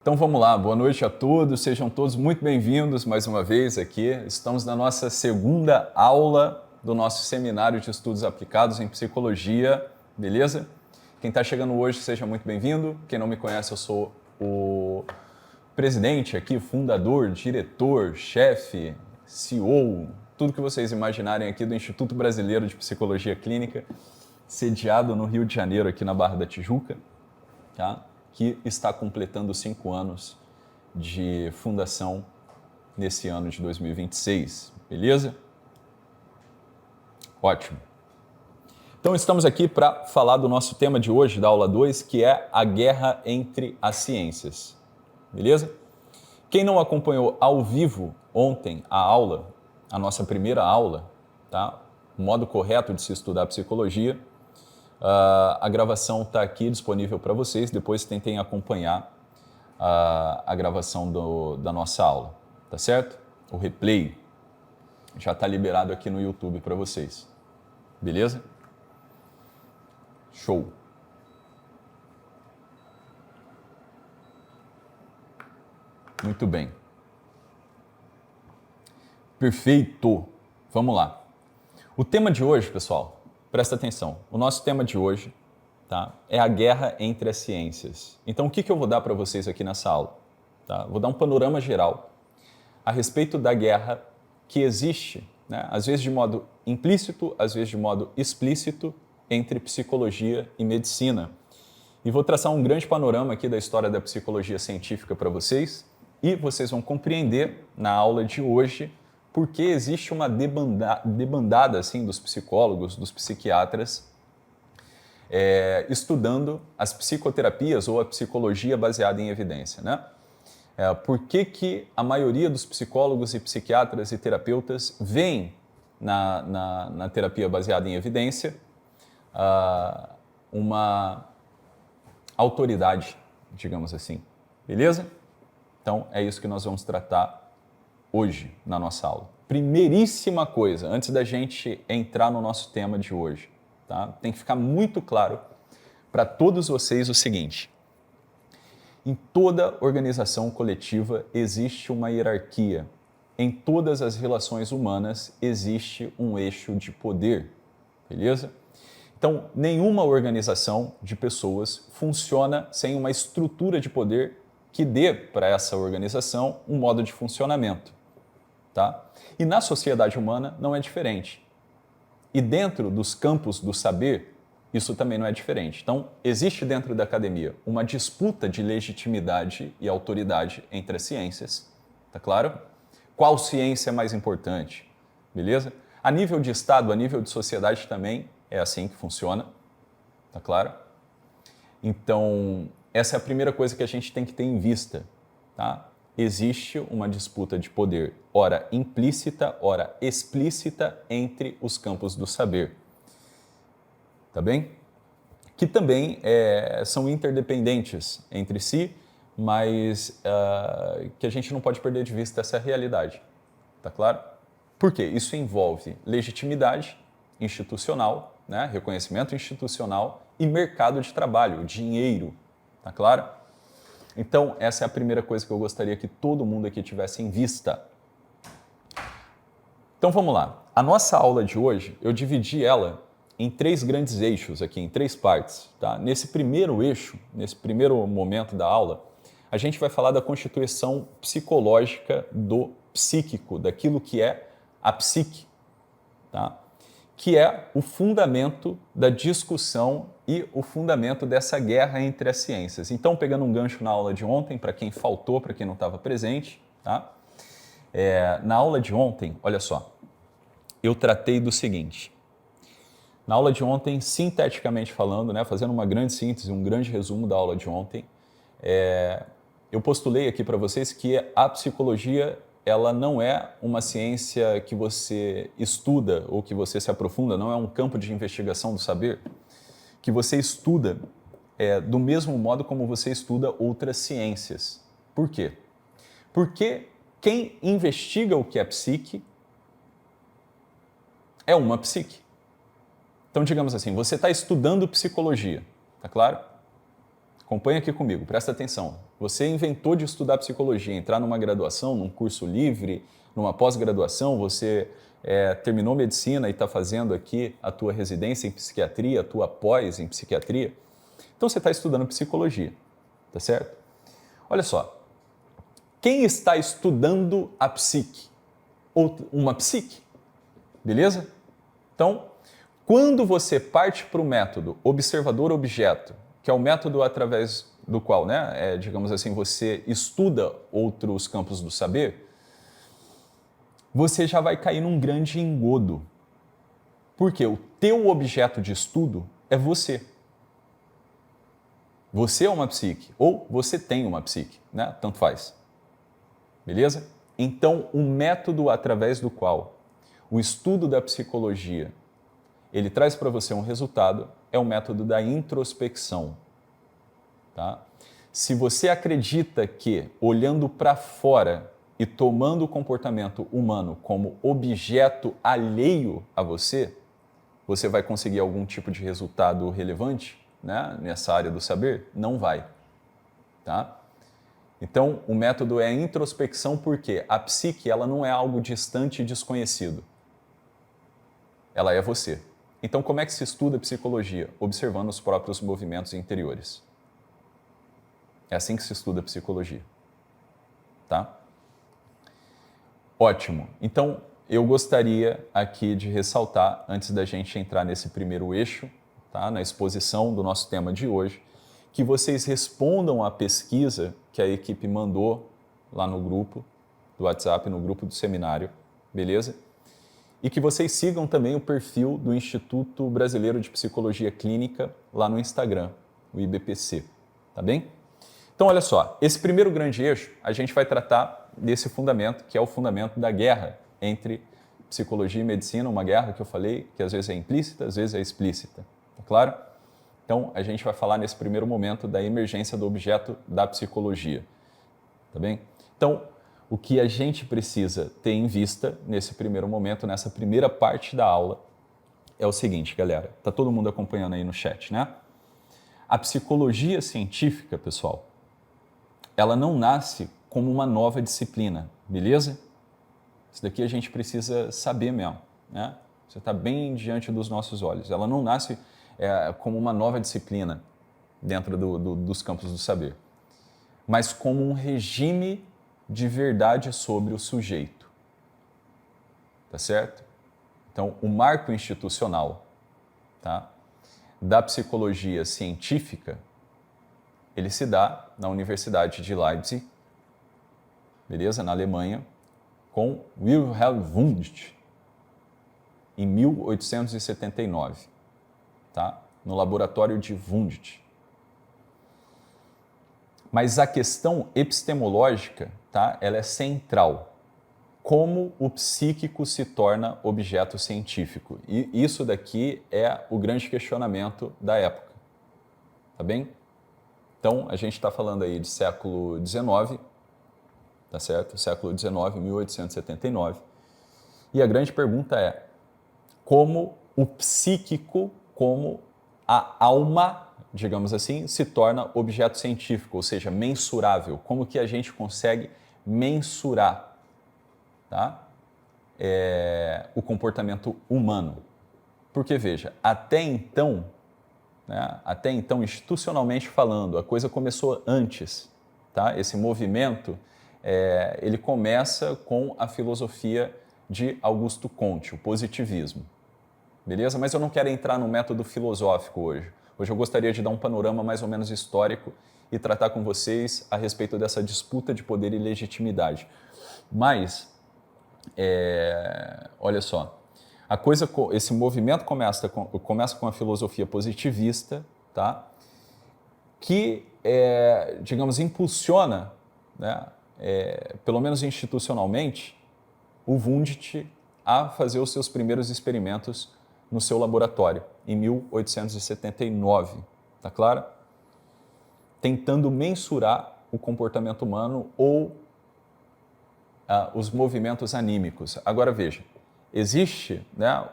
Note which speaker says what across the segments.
Speaker 1: Então vamos lá, boa noite a todos, sejam todos muito bem-vindos mais uma vez aqui. Estamos na nossa segunda aula do nosso seminário de estudos aplicados em psicologia, beleza? Quem está chegando hoje, seja muito bem-vindo. Quem não me conhece, eu sou o presidente aqui, fundador, diretor, chefe, CEO, tudo que vocês imaginarem aqui do Instituto Brasileiro de Psicologia Clínica, sediado no Rio de Janeiro, aqui na Barra da Tijuca, tá? Que está completando 5 anos de fundação nesse ano de 2026, beleza? Ótimo. Então estamos aqui para falar do nosso tema de hoje, da aula 2, que é a guerra entre as ciências, beleza? Quem não acompanhou ao vivo ontem a aula, a nossa primeira aula, tá? O modo correto de se estudar psicologia, a gravação está aqui disponível para vocês, depois tentem acompanhar a gravação da nossa aula, tá certo? O replay já está liberado aqui no YouTube para vocês, beleza? Show! Muito bem. Perfeito! Vamos lá. O tema de hoje, pessoal, presta atenção, o nosso tema de hoje, tá, é a guerra entre as ciências. Então, o que eu vou dar para vocês aqui nessa aula? Tá? Vou dar um panorama geral a respeito da guerra que existe, né, às vezes de modo implícito, às vezes de modo explícito, entre psicologia e medicina. E vou traçar um grande panorama aqui da história da psicologia científica para vocês, e vocês vão compreender na aula de hoje por que existe uma debandada assim, dos psicólogos, dos psiquiatras, estudando as psicoterapias ou a psicologia baseada em evidência, né? Por que a maioria dos psicólogos e psiquiatras e terapeutas veem na terapia baseada em evidência uma autoridade, digamos assim, beleza? Então é isso que nós vamos tratar hoje na nossa aula. Primeiríssima coisa, antes da gente entrar no nosso tema de hoje, tá? Tem que ficar muito claro para todos vocês o seguinte: em toda organização coletiva existe uma hierarquia. Em todas as relações humanas existe um eixo de poder, beleza? Então, nenhuma organização de pessoas funciona sem uma estrutura de poder que dê para essa organização um modo de funcionamento, tá? E na sociedade humana não é diferente. E dentro dos campos do saber, isso também não é diferente. Então, existe dentro da academia uma disputa de legitimidade e autoridade entre as ciências, tá claro? Qual ciência é mais importante, beleza? A nível de Estado, a nível de sociedade também é assim que funciona, tá claro? Então, essa é a primeira coisa que a gente tem que ter em vista, tá? Existe uma disputa de poder, ora implícita, ora explícita, entre os campos do saber. Tá bem? Que também são interdependentes entre si, mas que a gente não pode perder de vista essa realidade. Tá claro? Por quê? Isso envolve legitimidade institucional, né? Reconhecimento institucional e mercado de trabalho, dinheiro. Tá claro? Então, essa é a primeira coisa que eu gostaria que todo mundo aqui tivesse em vista. Então, vamos lá. A nossa aula de hoje, eu dividi ela em 3 grandes eixos aqui, em 3 partes. Tá? Nesse primeiro eixo, nesse primeiro momento da aula, a gente vai falar da constituição psicológica do psíquico, daquilo que é a psique, tá? Que é o fundamento da discussão e o fundamento dessa guerra entre as ciências. Então, pegando um gancho na aula de ontem, para quem faltou, para quem não estava presente, tá? Na aula de ontem, olha só, eu tratei do seguinte. Na aula de ontem, sinteticamente falando, né, fazendo uma grande síntese, um grande resumo da aula de ontem, eu postulei aqui para vocês que a psicologia ela não é uma ciência que você estuda ou que você se aprofunda, não é um campo de investigação do saber, que você estuda do mesmo modo como você estuda outras ciências. Por quê? Porque quem investiga o que é psique é uma psique. Então, digamos assim, você está estudando psicologia, tá claro? acompanha aqui comigo, presta atenção. Você inventou de estudar psicologia, entrar numa graduação, num curso livre, numa pós-graduação, você terminou medicina e está fazendo aqui a tua residência em psiquiatria, a tua pós em psiquiatria. Então você está estudando psicologia, tá certo? Olha só, quem está estudando a psique? Ou uma psique, beleza? Então, quando você parte para o método observador-objeto, que é o método através do qual, digamos assim, você estuda outros campos do saber, você já vai cair num grande engodo. Porque o teu objeto de estudo é você. Você é uma psique, ou você tem uma psique, né? Tanto faz. Beleza? Então, o método através do qual o estudo da psicologia ele traz para você um resultado é o método da introspecção. Tá? Se você acredita que, olhando para fora e tomando o comportamento humano como objeto alheio a você, você vai conseguir algum tipo de resultado relevante, né, nessa área do saber? Não vai. Tá? Então, o método é a introspecção porque a psique ela não é algo distante e desconhecido. Ela é você. Então, como é que se estuda psicologia? Observando os próprios movimentos interiores. É assim que se estuda psicologia. Tá? Ótimo. Então, eu gostaria aqui de ressaltar, antes da gente entrar nesse primeiro eixo, tá, na exposição do nosso tema de hoje, que vocês respondam à pesquisa que a equipe mandou lá no grupo do WhatsApp, no grupo do seminário, beleza? E que vocês sigam também o perfil do Instituto Brasileiro de Psicologia Clínica lá no Instagram, o IBPC, tá bem? Então, olha só, esse primeiro grande eixo, a gente vai tratar desse fundamento, que é o fundamento da guerra entre psicologia e medicina, uma guerra que eu falei, que às vezes é implícita, às vezes é explícita, tá claro? Então, a gente vai falar nesse primeiro momento da emergência do objeto da psicologia, tá bem? Então, o que a gente precisa ter em vista nesse primeiro momento, nessa primeira parte da aula, é o seguinte, galera. Tá todo mundo acompanhando aí no chat, né? A psicologia científica, pessoal, ela não nasce como uma nova disciplina, beleza? Isso daqui a gente precisa saber mesmo, né? Você está bem diante dos nossos olhos. Ela não nasce como uma nova disciplina dentro dos campos do saber, mas como um regime de verdade sobre o sujeito. Tá certo? Então, o marco institucional, tá, da psicologia científica, ele se dá na Universidade de Leipzig, beleza? Na Alemanha, com Wilhelm Wundt, em 1879, tá? No laboratório de Wundt. Mas a questão epistemológica, tá? Ela é central. Como o psíquico se torna objeto científico? E isso daqui é o grande questionamento da época. Tá bem? Então, a gente está falando aí de século XIX, tá certo? Século XIX, 1879. E a grande pergunta é como o psíquico, como a alma, digamos assim, se torna objeto científico, ou seja, mensurável. Como que a gente consegue mensurar, tá? O comportamento humano? Porque, veja, até então, institucionalmente falando, a coisa começou antes, tá? Esse movimento, ele começa com a filosofia de Augusto Comte, o positivismo. Beleza? Mas eu não quero entrar no método filosófico hoje. Hoje eu gostaria de dar um panorama mais ou menos histórico e tratar com vocês a respeito dessa disputa de poder e legitimidade. Mas, olha só, esse movimento começa com a filosofia positivista, tá? Que, digamos, impulsiona, né, pelo menos institucionalmente, o Wundt a fazer os seus primeiros experimentos no seu laboratório, em 1879, tá claro? Tentando mensurar o comportamento humano ou os movimentos anímicos. Agora veja, existe, né,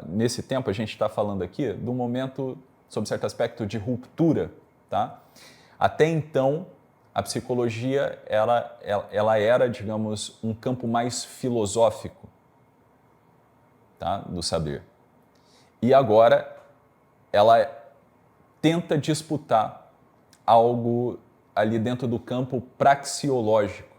Speaker 1: nesse tempo a gente está falando aqui de um momento, sob certo aspecto, de ruptura, tá? Até então, a psicologia ela era, digamos, um campo mais filosófico, tá? Do saber. E agora ela tenta disputar algo ali dentro do campo praxeológico,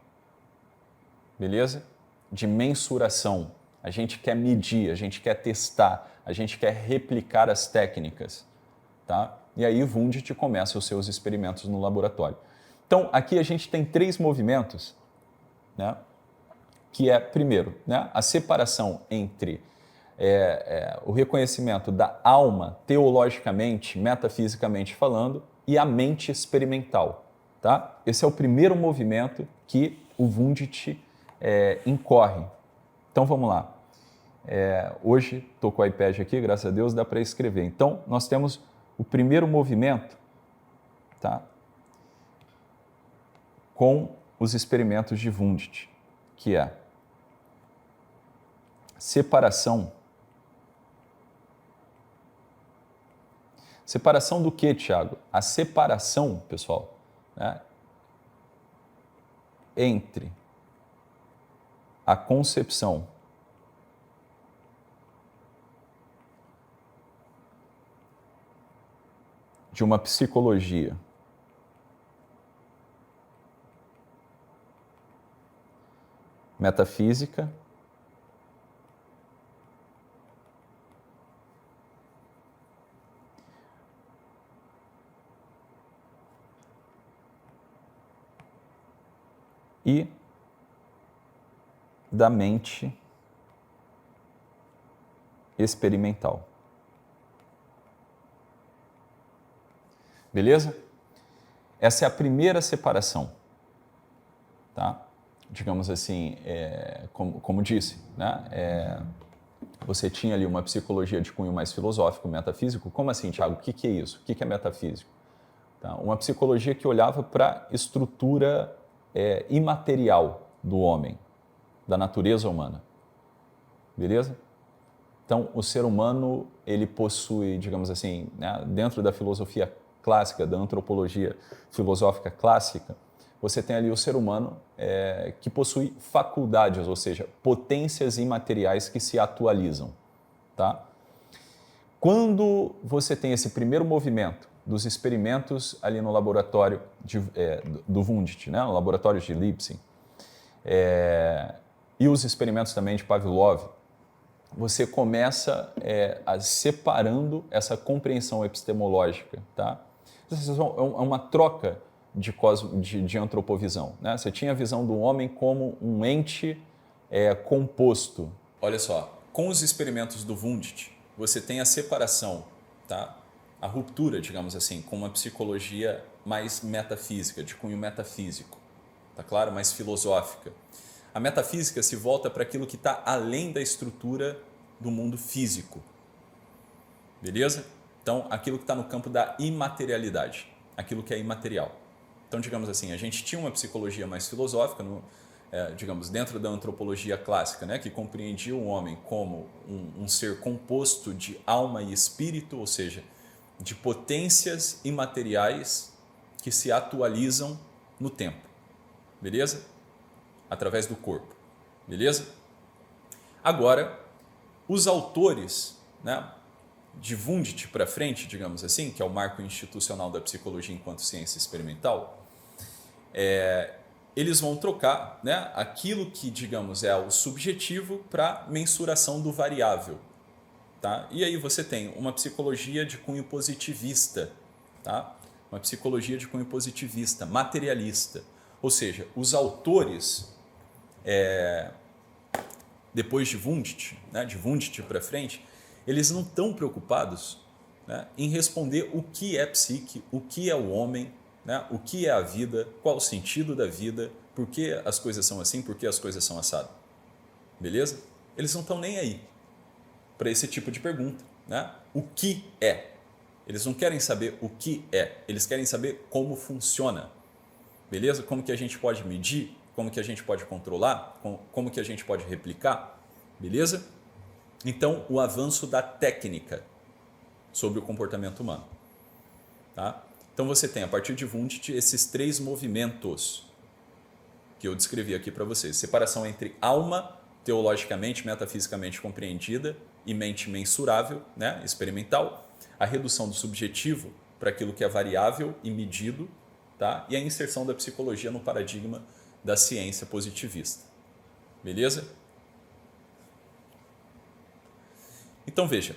Speaker 1: beleza? De mensuração. A gente quer medir, a gente quer testar, a gente quer replicar as técnicas, tá? E aí Wundt começa os seus experimentos no laboratório. Então, aqui a gente tem 3 movimentos, né? Que é, primeiro, né, a separação entre o reconhecimento da alma, teologicamente, metafisicamente falando, e a mente experimental. Tá? Esse é o primeiro movimento que o Wundt incorre. Então vamos lá. Hoje estou com o iPad aqui, graças a Deus, dá para escrever. Então nós temos o primeiro movimento, tá? Com os experimentos de Wundt, que é separação. Separação do que, Tiago? A separação, pessoal, né, entre a concepção de uma psicologia metafísica e da mente experimental. Beleza? Essa é a primeira separação, tá? Digamos assim, como disse, né? Você tinha ali uma psicologia de cunho mais filosófico, metafísico. Como assim, Tiago? O que é isso? O que é metafísico? Tá? Uma psicologia que olhava para a estrutura imaterial do homem, da natureza humana. Beleza? Então, o ser humano, ele possui, digamos assim, né, dentro da filosofia clássica, da antropologia filosófica clássica, você tem ali o ser humano que possui faculdades, ou seja, potências imateriais que se atualizam. Tá? Quando você tem esse primeiro movimento dos experimentos ali no laboratório do Wundt, né, no laboratório de Leipzig, e os experimentos também de Pavlov, você começa separando essa compreensão epistemológica. Tá? É uma troca de antropovisão. Né? Você tinha a visão do homem como um ente composto. Olha só, com os experimentos do Wundt, você tem a separação, tá? A ruptura, digamos assim, com uma psicologia mais metafísica, de cunho metafísico, tá claro? Mais filosófica. A metafísica se volta para aquilo que está além da estrutura do mundo físico, beleza? Então, aquilo que está no campo da imaterialidade, aquilo que é imaterial. Então, digamos assim, a gente tinha uma psicologia mais filosófica, digamos, dentro da antropologia clássica, né, que compreendia o homem como um ser composto de alma e espírito, ou seja, de potências imateriais que se atualizam no tempo, beleza? Através do corpo, beleza? Agora, os autores, né, de Wundt para frente, digamos assim, que é o marco institucional da psicologia enquanto ciência experimental, eles vão trocar, né, aquilo que, digamos, é o subjetivo para mensuração do variável. Tá? E aí você tem uma psicologia de cunho positivista, tá? Uma psicologia de cunho positivista, materialista. Ou seja, os autores, depois de Wundt, né, de Wundt para frente, eles não estão preocupados, né, em responder o que é psique, o que é o homem, né, o que é a vida, qual o sentido da vida, por que as coisas são assim, por que as coisas são assado. Beleza? Eles não estão nem aí para esse tipo de pergunta, né? O que é? Eles não querem saber o que é, eles querem saber como funciona, beleza? Como que a gente pode medir, como que a gente pode controlar, como que a gente pode replicar, beleza? Então, o avanço da técnica sobre o comportamento humano, tá? Então, Então você tem, a partir de Wundt, esses 3 movimentos que eu descrevi aqui para vocês. Separação entre alma, teologicamente, metafisicamente compreendida, e mente mensurável, né, experimental. A redução do subjetivo para aquilo que é variável e medido, tá? E a inserção da psicologia no paradigma da ciência positivista. Beleza? Então veja,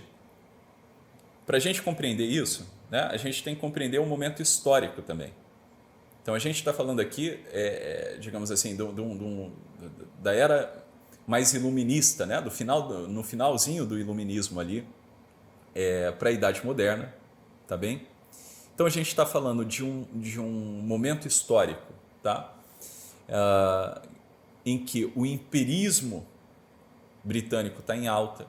Speaker 1: para a gente compreender isso, né, a gente tem que compreender o momento histórico também. Então a gente está falando aqui, digamos assim, da era mais iluminista, né, no finalzinho do iluminismo ali, para a Idade Moderna, tá bem? Então a gente está falando de um momento histórico, tá? Em que o empirismo britânico está em alta,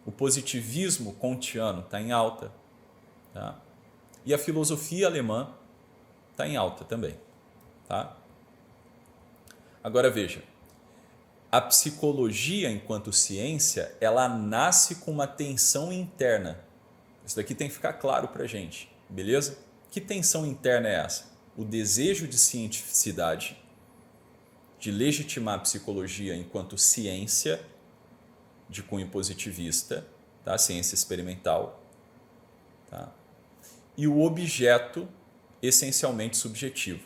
Speaker 1: o positivismo kantiano está em alta, tá? E a filosofia alemã está em alta também. Tá? Agora veja, a psicologia enquanto ciência, ela nasce com uma tensão interna. Isso daqui tem que ficar claro para a gente, beleza? Que tensão interna é essa? O desejo de cientificidade, de legitimar a psicologia enquanto ciência de cunho positivista, tá? Ciência experimental, tá? E o objeto essencialmente subjetivo.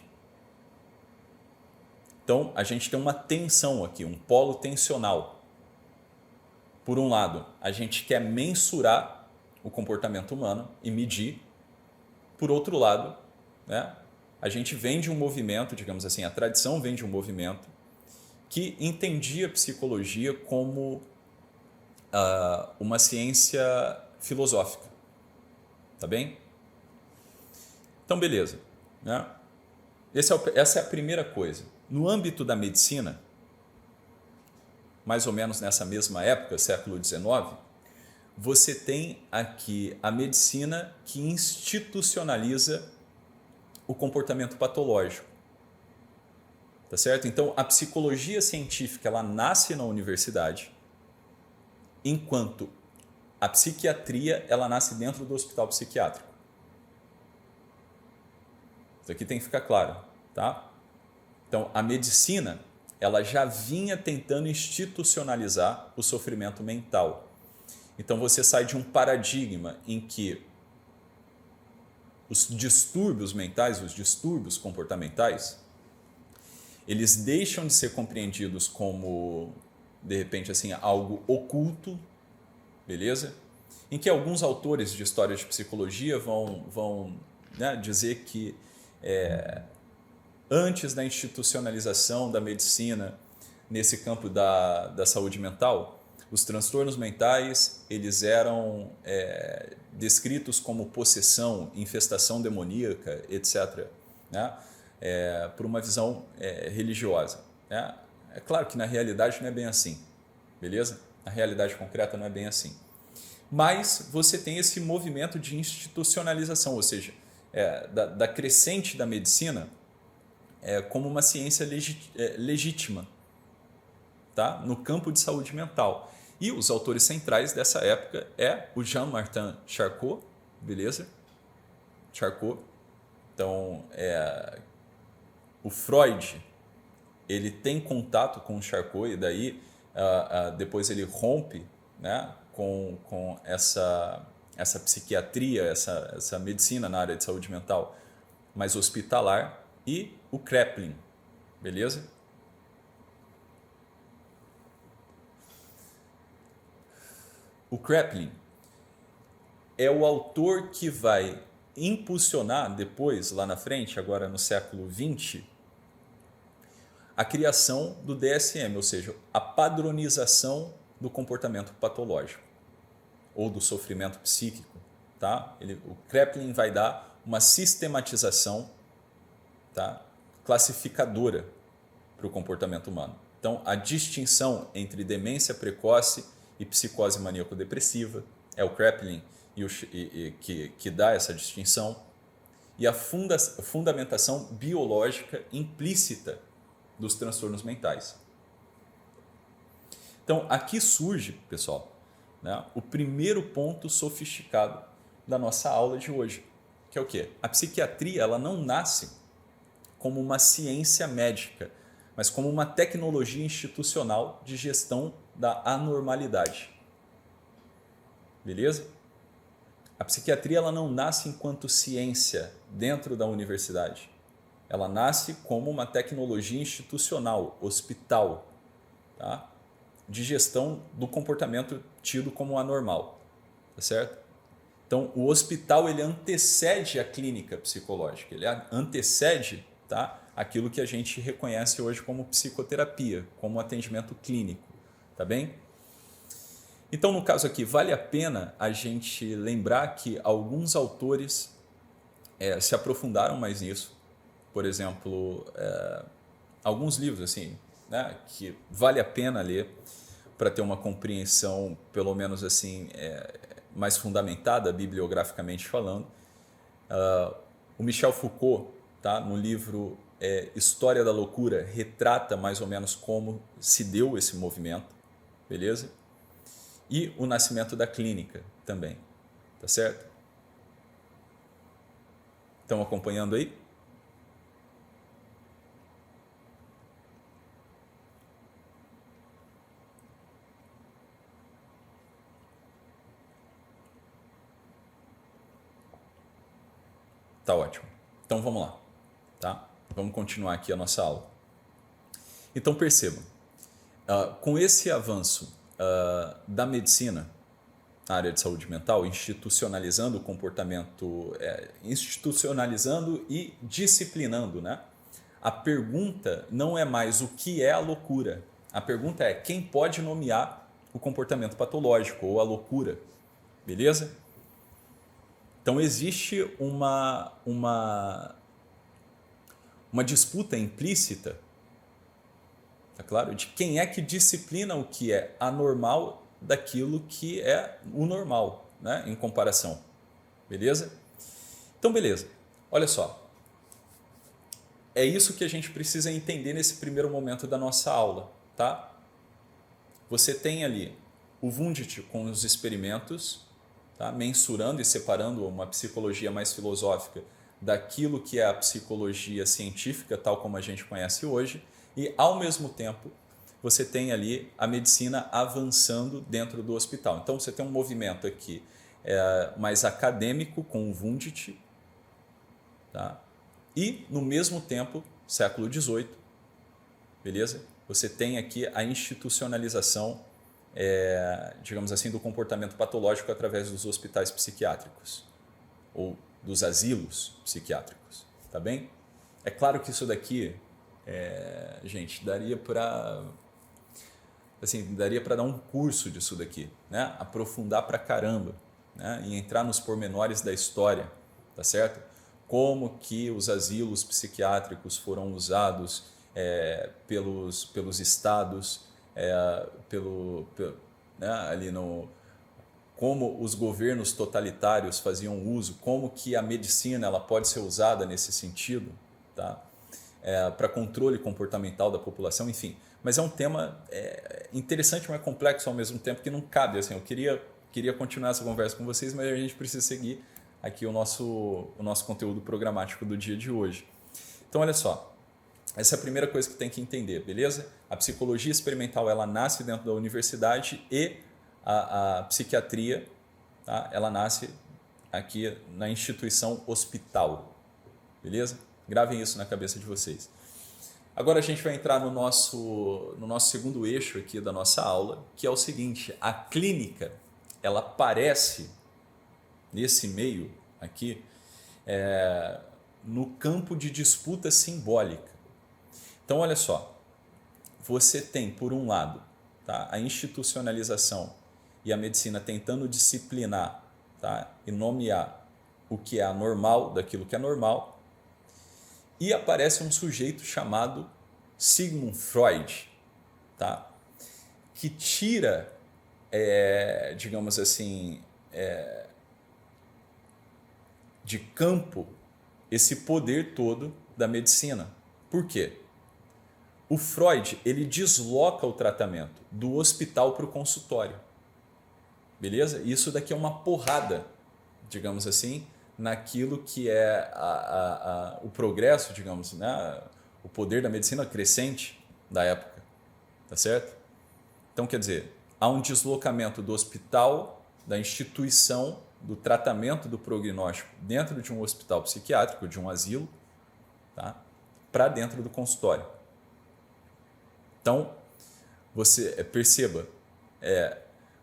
Speaker 1: Então, a gente tem uma tensão aqui, um polo tensional. Por um lado, a gente quer mensurar o comportamento humano e medir. Por outro lado, né, a gente vem de um movimento, digamos assim, a tradição vem de um movimento que entendia a psicologia como uma ciência filosófica. Tá bem? Então, beleza. Né? Essa é a primeira coisa. No âmbito da medicina, mais ou menos nessa mesma época, século XIX, você tem aqui a medicina que institucionaliza o comportamento patológico. Tá certo? Então, a psicologia científica ela nasce na universidade, enquanto a psiquiatria ela nasce dentro do hospital psiquiátrico. Isso aqui tem que ficar claro, tá? Então, a medicina ela já vinha tentando institucionalizar o sofrimento mental. Então, você sai de um paradigma em que os distúrbios mentais, os distúrbios comportamentais, eles deixam de ser compreendidos como, de repente, assim, algo oculto, beleza? Em que alguns autores de história de psicologia vão né, dizer que antes da institucionalização da medicina nesse campo da saúde mental, os transtornos mentais eles eram descritos como possessão, infestação demoníaca, etc., né? Por uma visão religiosa. Né? É claro que na realidade não é bem assim, beleza? Na realidade concreta não é bem assim. Mas você tem esse movimento de institucionalização, ou seja, da crescente da medicina como uma ciência legítima, tá? No campo de saúde mental. E os autores centrais dessa época o Jean-Martin Charcot, beleza? Charcot. Então, o Freud, ele tem contato com o Charcot e daí depois ele rompe, né, com essa psiquiatria, essa medicina na área de saúde mental mais hospitalar, e o Kraepelin, beleza? O Kraepelin é o autor que vai impulsionar depois, lá na frente, agora no século XX, a criação do DSM, ou seja, a padronização do comportamento patológico ou do sofrimento psíquico. Tá? O Kraepelin vai dar uma sistematização, tá, classificadora para o comportamento humano. Então, a distinção entre demência precoce e psicose maníaco-depressiva é o Kraepelin que dá essa distinção, e a fundamentação biológica implícita dos transtornos mentais. Então, aqui surge, pessoal, né, o primeiro ponto sofisticado da nossa aula de hoje, que é o quê? A psiquiatria ela não nasce como uma ciência médica, mas como uma tecnologia institucional de gestão da anormalidade. Beleza? A psiquiatria ela não nasce enquanto ciência dentro da universidade. Ela nasce como uma tecnologia institucional, hospital, tá? De gestão do comportamento tido como anormal. Tá certo? Então, o hospital ele antecede a clínica psicológica, ele antecede, tá, aquilo que a gente reconhece hoje como psicoterapia, como atendimento clínico. Tá bem? Então, no caso aqui, vale a pena a gente lembrar que alguns autores se aprofundaram mais nisso. Por exemplo, alguns livros assim, né, que vale a pena ler para ter uma compreensão, pelo menos assim, mais fundamentada, bibliograficamente falando. O Michel Foucault, tá, no livro História da Loucura, retrata mais ou menos como se deu esse movimento, beleza? E o nascimento da clínica também, tá certo? Estão acompanhando aí? Tá ótimo. Então vamos lá, tá? Vamos continuar aqui a nossa aula. Então percebam, com esse avanço da medicina na área de saúde mental, institucionalizando o comportamento, institucionalizando e disciplinando, né? A pergunta não é mais o que é a loucura. A pergunta é quem pode nomear o comportamento patológico ou a loucura, beleza? Então existe uma disputa implícita, tá claro? De quem é que disciplina o que é anormal daquilo que é o normal, né? Em comparação, beleza? Então beleza, olha só. É isso que a gente precisa entender nesse primeiro momento da nossa aula, tá? Você tem ali o Wundt com os experimentos, tá? Mensurando e separando uma psicologia mais filosófica daquilo que é a psicologia científica, tal como a gente conhece hoje, e ao mesmo tempo você tem ali a medicina avançando dentro do hospital. Então você tem um movimento aqui mais acadêmico com o Wundt, tá? E no mesmo tempo, século XVIII, beleza? Você tem aqui a institucionalização, digamos assim, do comportamento patológico através dos hospitais psiquiátricos ou dos asilos psiquiátricos, tá bem? É claro que isso daqui, gente, daria para dar um curso disso daqui, né? Aprofundar pra caramba, né? E entrar nos pormenores da história, tá certo? Como que os asilos psiquiátricos foram usados pelos estados, né? Ali como os governos totalitários faziam uso, como que a medicina ela pode ser usada nesse sentido, tá? Para controle comportamental da população, enfim. Mas é um tema interessante, mas complexo ao mesmo tempo, que não cabe. Assim, eu queria continuar essa conversa com vocês, mas a gente precisa seguir aqui o nosso conteúdo programático do dia de hoje. Então, olha só. Essa é a primeira coisa que tem que entender, beleza? A psicologia experimental ela nasce dentro da universidade e a psiquiatria, tá? Ela nasce aqui na instituição hospital, beleza? Gravem isso na cabeça de vocês. Agora a gente vai entrar no nosso segundo eixo aqui da nossa aula, que é o seguinte: a clínica ela aparece nesse meio aqui no campo de disputa simbólica. Então, olha só, você tem, por um lado, tá, a institucionalização e a medicina tentando disciplinar, tá, e nomear o que é anormal daquilo que é normal, e aparece um sujeito chamado Sigmund Freud, tá, que tira, digamos assim, de campo esse poder todo da medicina. Por quê? O Freud ele desloca o tratamento do hospital para o consultório. Beleza? Isso daqui é uma porrada, digamos assim, naquilo que é o progresso, digamos, né? O poder da medicina crescente da época, tá certo? Então, quer dizer, há um deslocamento do hospital, da instituição, do tratamento do prognóstico dentro de um hospital psiquiátrico, de um asilo, tá? Para dentro do consultório. Então, você perceba,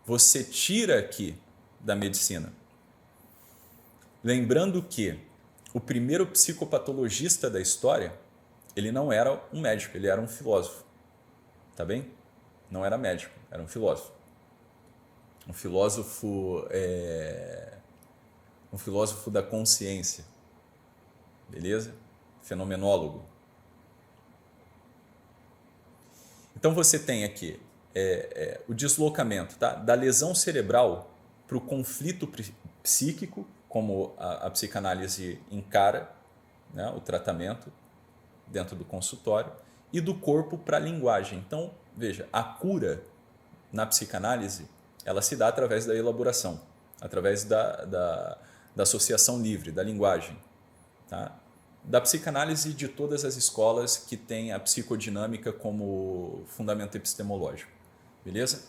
Speaker 1: você tira aqui da medicina, lembrando que o primeiro psicopatologista da história, ele não era um médico, ele era um filósofo, tá bem? Não era médico, era um filósofo. Um filósofo da consciência, beleza? Fenomenólogo. Então você tem aqui o deslocamento, tá? Da lesão cerebral para o conflito psíquico, como a psicanálise encara, né, o tratamento dentro do consultório, e do corpo para a linguagem. Então, veja, a cura na psicanálise, ela se dá através da elaboração, através da associação livre, da linguagem, tá? Da psicanálise de todas as escolas que têm a psicodinâmica como fundamento epistemológico, beleza?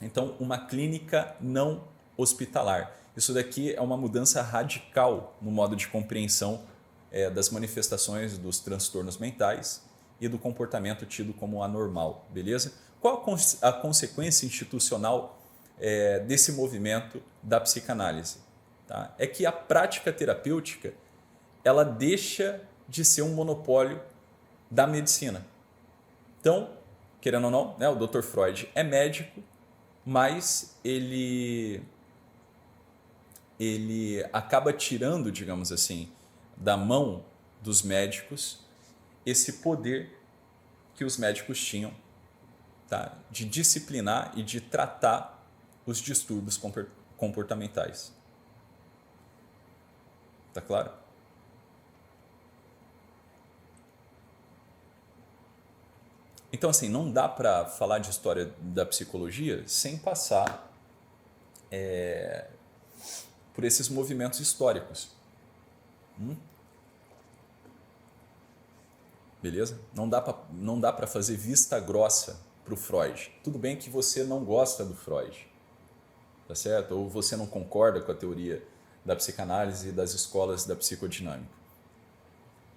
Speaker 1: Então, uma clínica não hospitalar. Isso daqui é uma mudança radical no modo de compreensão das manifestações dos transtornos mentais e do comportamento tido como anormal, beleza? Qual a consequência institucional desse movimento da psicanálise? Tá? É que a prática terapêutica ela deixa de ser um monopólio da medicina. Então, querendo ou não, né, o Dr. Freud é médico, mas ele acaba tirando, digamos assim, da mão dos médicos esse poder que os médicos tinham, tá, de disciplinar e de tratar os distúrbios comportamentais. Tá claro? Então, assim, não dá para falar de história da psicologia sem passar por esses movimentos históricos. Beleza? Não dá para fazer vista grossa para o Freud. Tudo bem que você não gosta do Freud, tá certo? Ou você não concorda com a teoria da psicanálise e das escolas da psicodinâmica.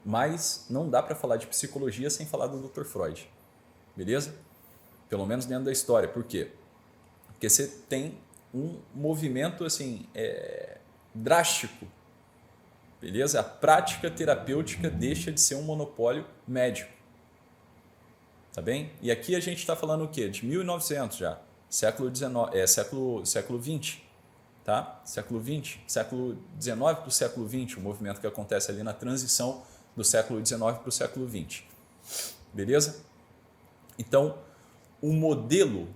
Speaker 1: Mas não dá para falar de psicologia sem falar do Dr. Freud. Beleza? Pelo menos dentro da história. Por quê? Porque você tem um movimento assim, drástico. Beleza? A prática terapêutica deixa de ser um monopólio médico. Tá bem? E aqui a gente está falando o quê? De 1900 já. Século XX. Tá? Século XX. Século XIX para o século XX. O movimento que acontece ali na transição do século XIX para o século XX. Beleza? Então, o modelo,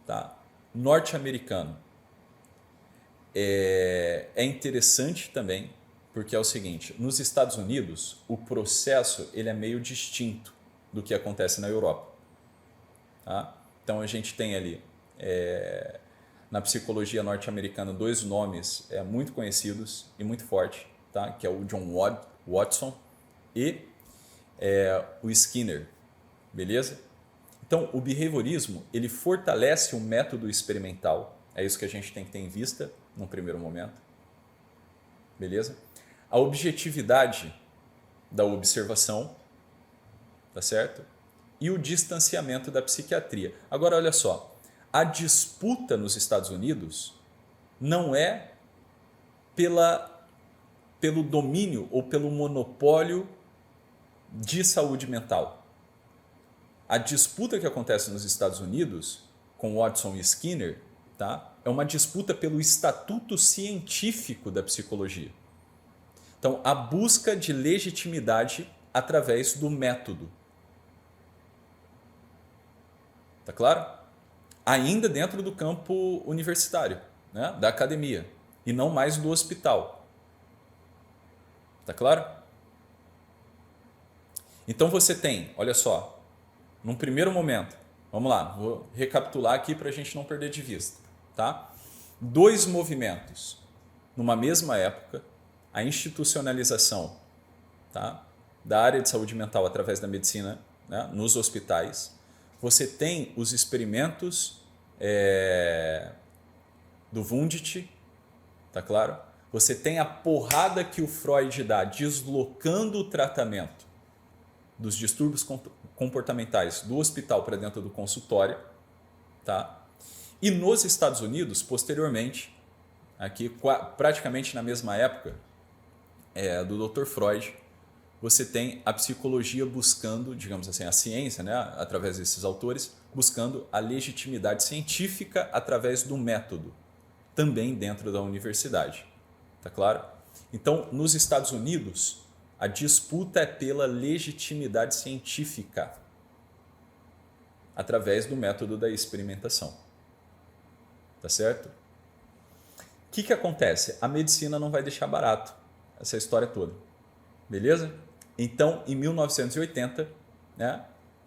Speaker 1: tá, norte-americano é interessante também, porque é o seguinte, nos Estados Unidos, o processo ele é meio distinto do que acontece na Europa. Tá? Então, a gente tem ali, na psicologia norte-americana, dois nomes muito conhecidos e muito fortes, tá? Que é o John Watson e o Skinner, beleza? Então, o behaviorismo, ele fortalece o método experimental. É isso que a gente tem que ter em vista num primeiro momento. Beleza? A objetividade da observação, tá certo? E o distanciamento da psiquiatria. Agora, olha só. A disputa nos Estados Unidos não é pelo domínio ou pelo monopólio de saúde mental. A disputa que acontece nos Estados Unidos com Watson e Skinner, tá, é uma disputa pelo estatuto científico da psicologia. Então, a busca de legitimidade através do método. Tá claro? Ainda dentro do campo universitário, né, da academia, e não mais do hospital. Tá claro? Então você tem, olha só, num primeiro momento, vamos lá, vou recapitular aqui para a gente não perder de vista, tá? Dois movimentos numa mesma época a institucionalização, tá, da área de saúde mental através da medicina, né, nos hospitais. Você tem os experimentos do Wundt, tá claro? Você tem a porrada que o Freud dá deslocando o tratamento dos distúrbios comportamentais do hospital para dentro do consultório, tá? E nos Estados Unidos, posteriormente, aqui praticamente na mesma época do Dr. Freud, você tem a psicologia buscando, digamos assim, a ciência, né, através desses autores, buscando a legitimidade científica através do método, também dentro da universidade. Tá claro? Então, nos Estados Unidos, a disputa é pela legitimidade científica através do método da experimentação. Tá certo? O que acontece? A medicina não vai deixar barato essa história toda. Beleza? Então, em 1980, né,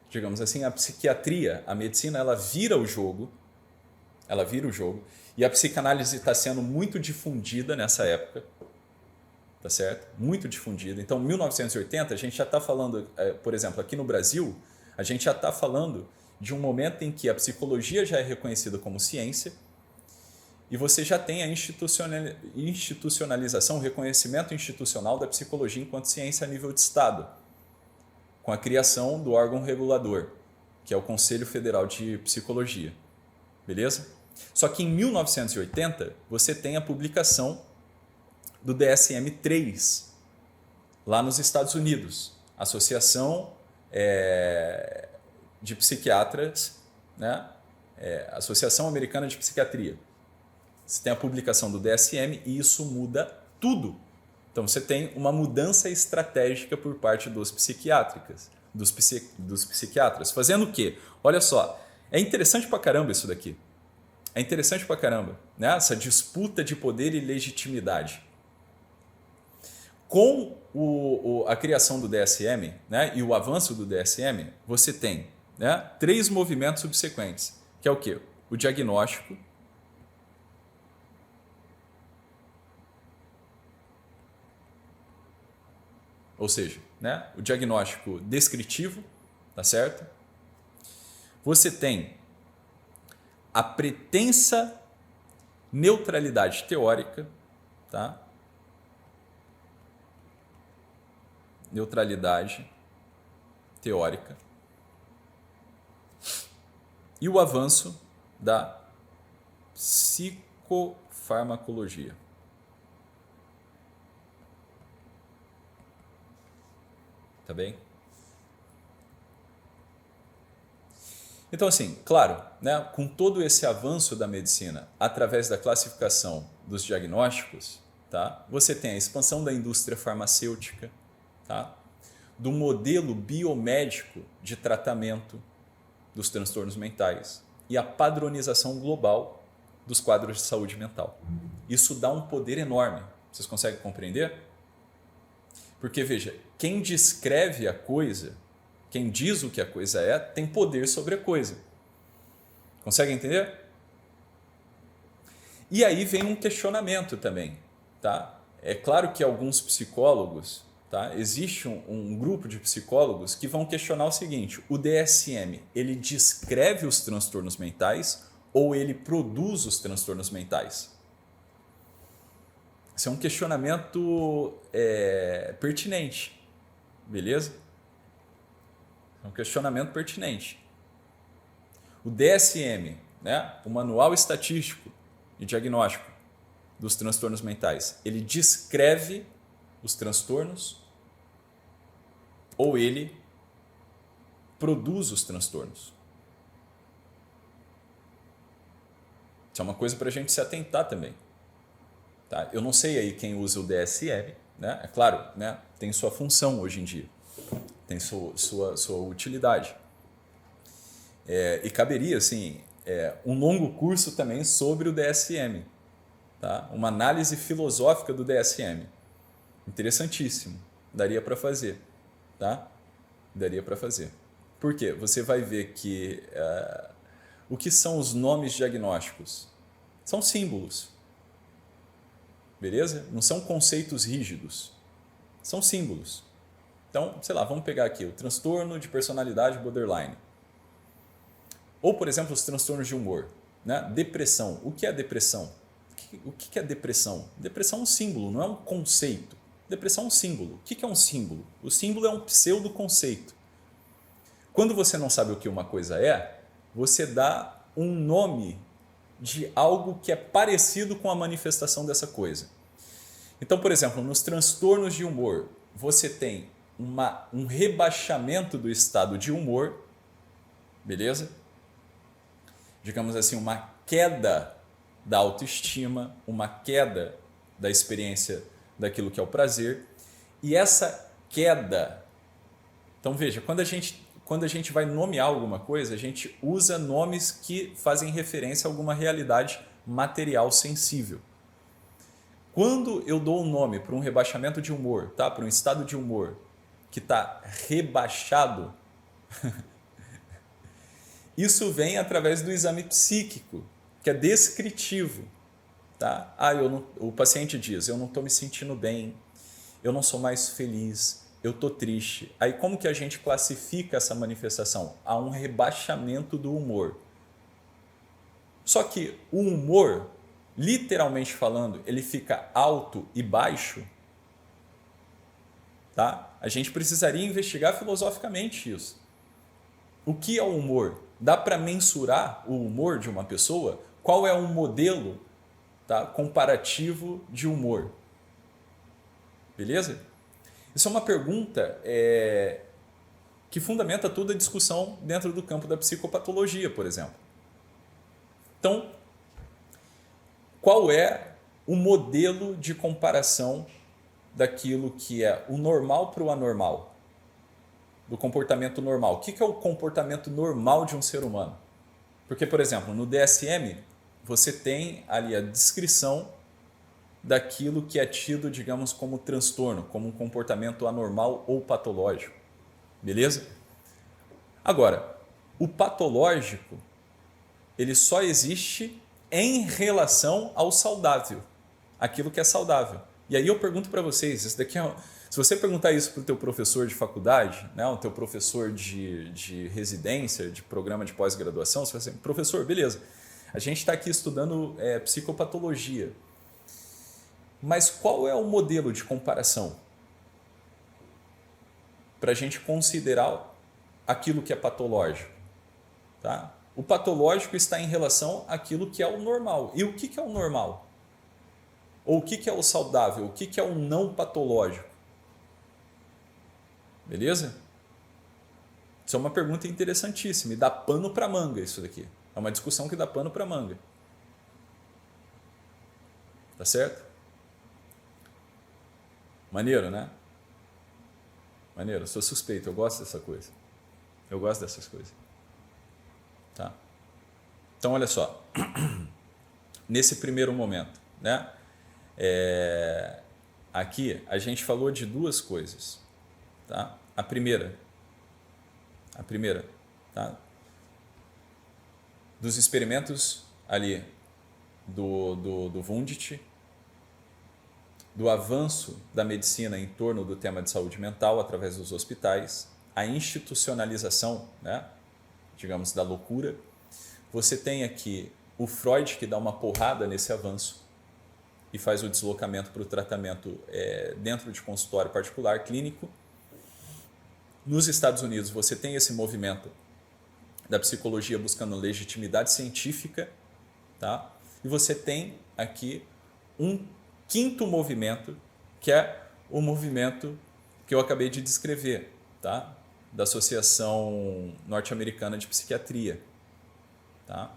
Speaker 1: digamos assim, a psiquiatria, a medicina, ela vira o jogo. Ela vira o jogo. E a psicanálise está sendo muito difundida nessa época. Tá certo? Muito difundida. Então, em 1980, a gente já está falando, por exemplo, aqui no Brasil, a gente já está falando de um momento em que a psicologia já é reconhecida como ciência e você já tem a institucionalização, o reconhecimento institucional da psicologia enquanto ciência a nível de Estado, com a criação do órgão regulador, que é o Conselho Federal de Psicologia. Beleza? Só que em 1980, você tem a publicação do DSM-3, lá nos Estados Unidos, Associação de Psiquiatras, né? Associação Americana de Psiquiatria. Você tem a publicação do DSM e isso muda tudo. Então você tem uma mudança estratégica por parte dos psiquiatras. Fazendo o quê? Olha só, é interessante pra caramba isso daqui. É interessante pra caramba, né? Essa disputa de poder e legitimidade. Com a criação do DSM, né, e o avanço do DSM, você tem, né, 3 movimentos subsequentes, que é o quê? O diagnóstico, ou seja, né, o diagnóstico descritivo, tá certo? Você tem a pretensa neutralidade teórica, tá? Neutralidade teórica e o avanço da psicofarmacologia. Tá bem? Então, assim, claro, né, com todo esse avanço da medicina através da classificação dos diagnósticos, tá, você tem a expansão da indústria farmacêutica, tá? Do modelo biomédico de tratamento dos transtornos mentais e a padronização global dos quadros de saúde mental. Isso dá um poder enorme. Vocês conseguem compreender? Porque, veja, quem descreve a coisa, quem diz o que a coisa é, tem poder sobre a coisa. Consegue entender? E aí vem um questionamento também, tá? É claro que alguns psicólogos, tá? Existe um grupo de psicólogos que vão questionar o seguinte: o DSM, ele descreve os transtornos mentais ou ele produz os transtornos mentais? Esse é um questionamento pertinente, beleza? É um questionamento pertinente. O DSM, né? O Manual Estatístico e Diagnóstico dos Transtornos Mentais, ele descreve os transtornos ou ele produz os transtornos? Isso é uma coisa para a gente se atentar também. Tá? Eu não sei aí quem usa o DSM, né? É claro, né? Tem sua função hoje em dia, tem sua utilidade. E caberia assim, um longo curso também sobre o DSM, tá? Uma análise filosófica do DSM. Interessantíssimo. Daria para fazer. Tá? Daria para fazer. Por quê? Você vai ver que o que são os nomes diagnósticos? São símbolos. beleza? Não são conceitos rígidos, são símbolos. Então, sei lá, vamos pegar aqui o transtorno de personalidade borderline. Ou, por exemplo, os transtornos de humor, né? Depressão. O que é depressão? O que é depressão? Depressão é um símbolo, não é um conceito. Depressão é um símbolo. O que é um símbolo? O símbolo é um pseudo-conceito. Quando você não sabe o que uma coisa é, você dá um nome de algo que é parecido com a manifestação dessa coisa. Então, por exemplo, nos transtornos de humor, você tem um rebaixamento do estado de humor, beleza? Digamos assim, uma queda da autoestima, uma queda da experiência daquilo que é o prazer. E essa queda... Então, veja, quando a gente vai nomear alguma coisa, a gente usa nomes que fazem referência a alguma realidade material sensível. Quando eu dou um nome para um rebaixamento de humor, tá? Para um estado de humor que está rebaixado, isso vem através do exame psíquico, que é descritivo. Tá? O paciente diz, eu não estou me sentindo bem, eu não sou mais feliz, eu estou triste. Aí como que a gente classifica essa manifestação? Há um rebaixamento do humor. Só que o humor, literalmente falando, ele fica alto e baixo. Tá? A gente precisaria investigar filosoficamente isso. O que é o humor? Dá para mensurar o humor de uma pessoa? Qual é um modelo, tá, comparativo de humor? Beleza? Isso é uma pergunta que fundamenta toda a discussão dentro do campo da psicopatologia, por exemplo. Então, qual é o modelo de comparação daquilo que é o normal para o anormal? Do comportamento normal. O que é o comportamento normal de um ser humano? Porque, por exemplo, no DSM, você tem ali a descrição daquilo que é tido, digamos, como transtorno, como um comportamento anormal ou patológico. Beleza? Agora, o patológico, ele só existe em relação ao saudável, aquilo que é saudável. E aí eu pergunto para vocês, isso daqui se você perguntar isso para o teu professor de faculdade, né, o teu professor de residência, de programa de pós-graduação, você vai dizer, professor, beleza, a gente está aqui estudando psicopatologia, mas qual é o modelo de comparação para a gente considerar aquilo que é patológico? Tá? O patológico está em relação àquilo que é o normal. E o que é o normal? Ou o que é o saudável? O que é o não patológico? Beleza? Isso é uma pergunta interessantíssima e dá pano para manga isso daqui. É uma discussão que dá pano para manga. Tá certo? Maneiro, né? Maneiro, eu sou suspeito, eu gosto dessa coisa. Eu gosto dessas coisas. Tá? Então, olha só. Nesse primeiro momento, né? Aqui a gente falou de duas coisas. Tá? A primeira, tá? Dos experimentos ali do Wundt, do avanço da medicina em torno do tema de saúde mental através dos hospitais, a institucionalização, né, digamos, da loucura. Você tem aqui o Freud que dá uma porrada nesse avanço e faz o deslocamento para o tratamento dentro de consultório particular clínico. Nos Estados Unidos você tem esse movimento da psicologia buscando legitimidade científica, tá? E você tem aqui um quinto movimento, que é o movimento que eu acabei de descrever, tá? Da Associação Norte-Americana de Psiquiatria, tá?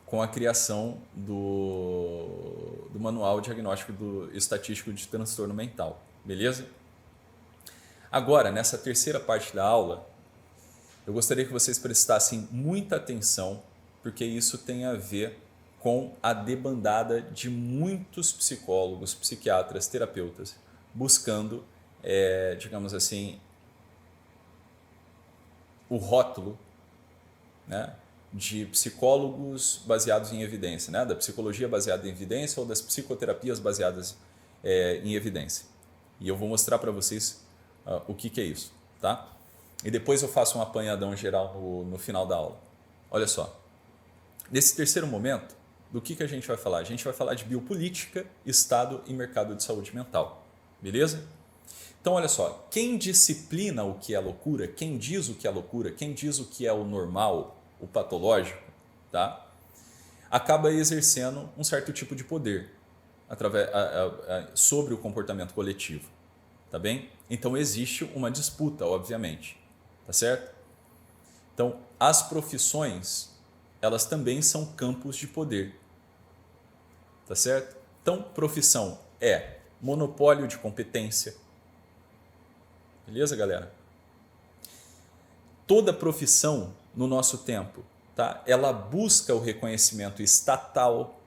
Speaker 1: Com a criação do Manual Diagnóstico Estatístico de Transtorno Mental, beleza? Agora, nessa terceira parte da aula, eu gostaria que vocês prestassem muita atenção, porque isso tem a ver com a debandada de muitos psicólogos, psiquiatras, terapeutas, buscando, digamos assim, o rótulo, né, de psicólogos baseados em evidência, né? Da psicologia baseada em evidência ou das psicoterapias baseadas em evidência. E eu vou mostrar para vocês o que é isso, tá? E depois eu faço um apanhadão geral no final da aula. Olha só, nesse terceiro momento, do que a gente vai falar? A gente vai falar de biopolítica, Estado e mercado de saúde mental, beleza? Então, olha só, quem disciplina o que é loucura, quem diz o que é loucura, quem diz o que é o normal, o patológico, tá? Acaba exercendo um certo tipo de poder sobre o comportamento coletivo, tá bem? Então, existe uma disputa, obviamente, tá certo? Então, as profissões, elas também são campos de poder, tá certo? Então, profissão é monopólio de competência. Beleza, galera? Toda profissão no nosso tempo, tá? Ela busca o reconhecimento estatal.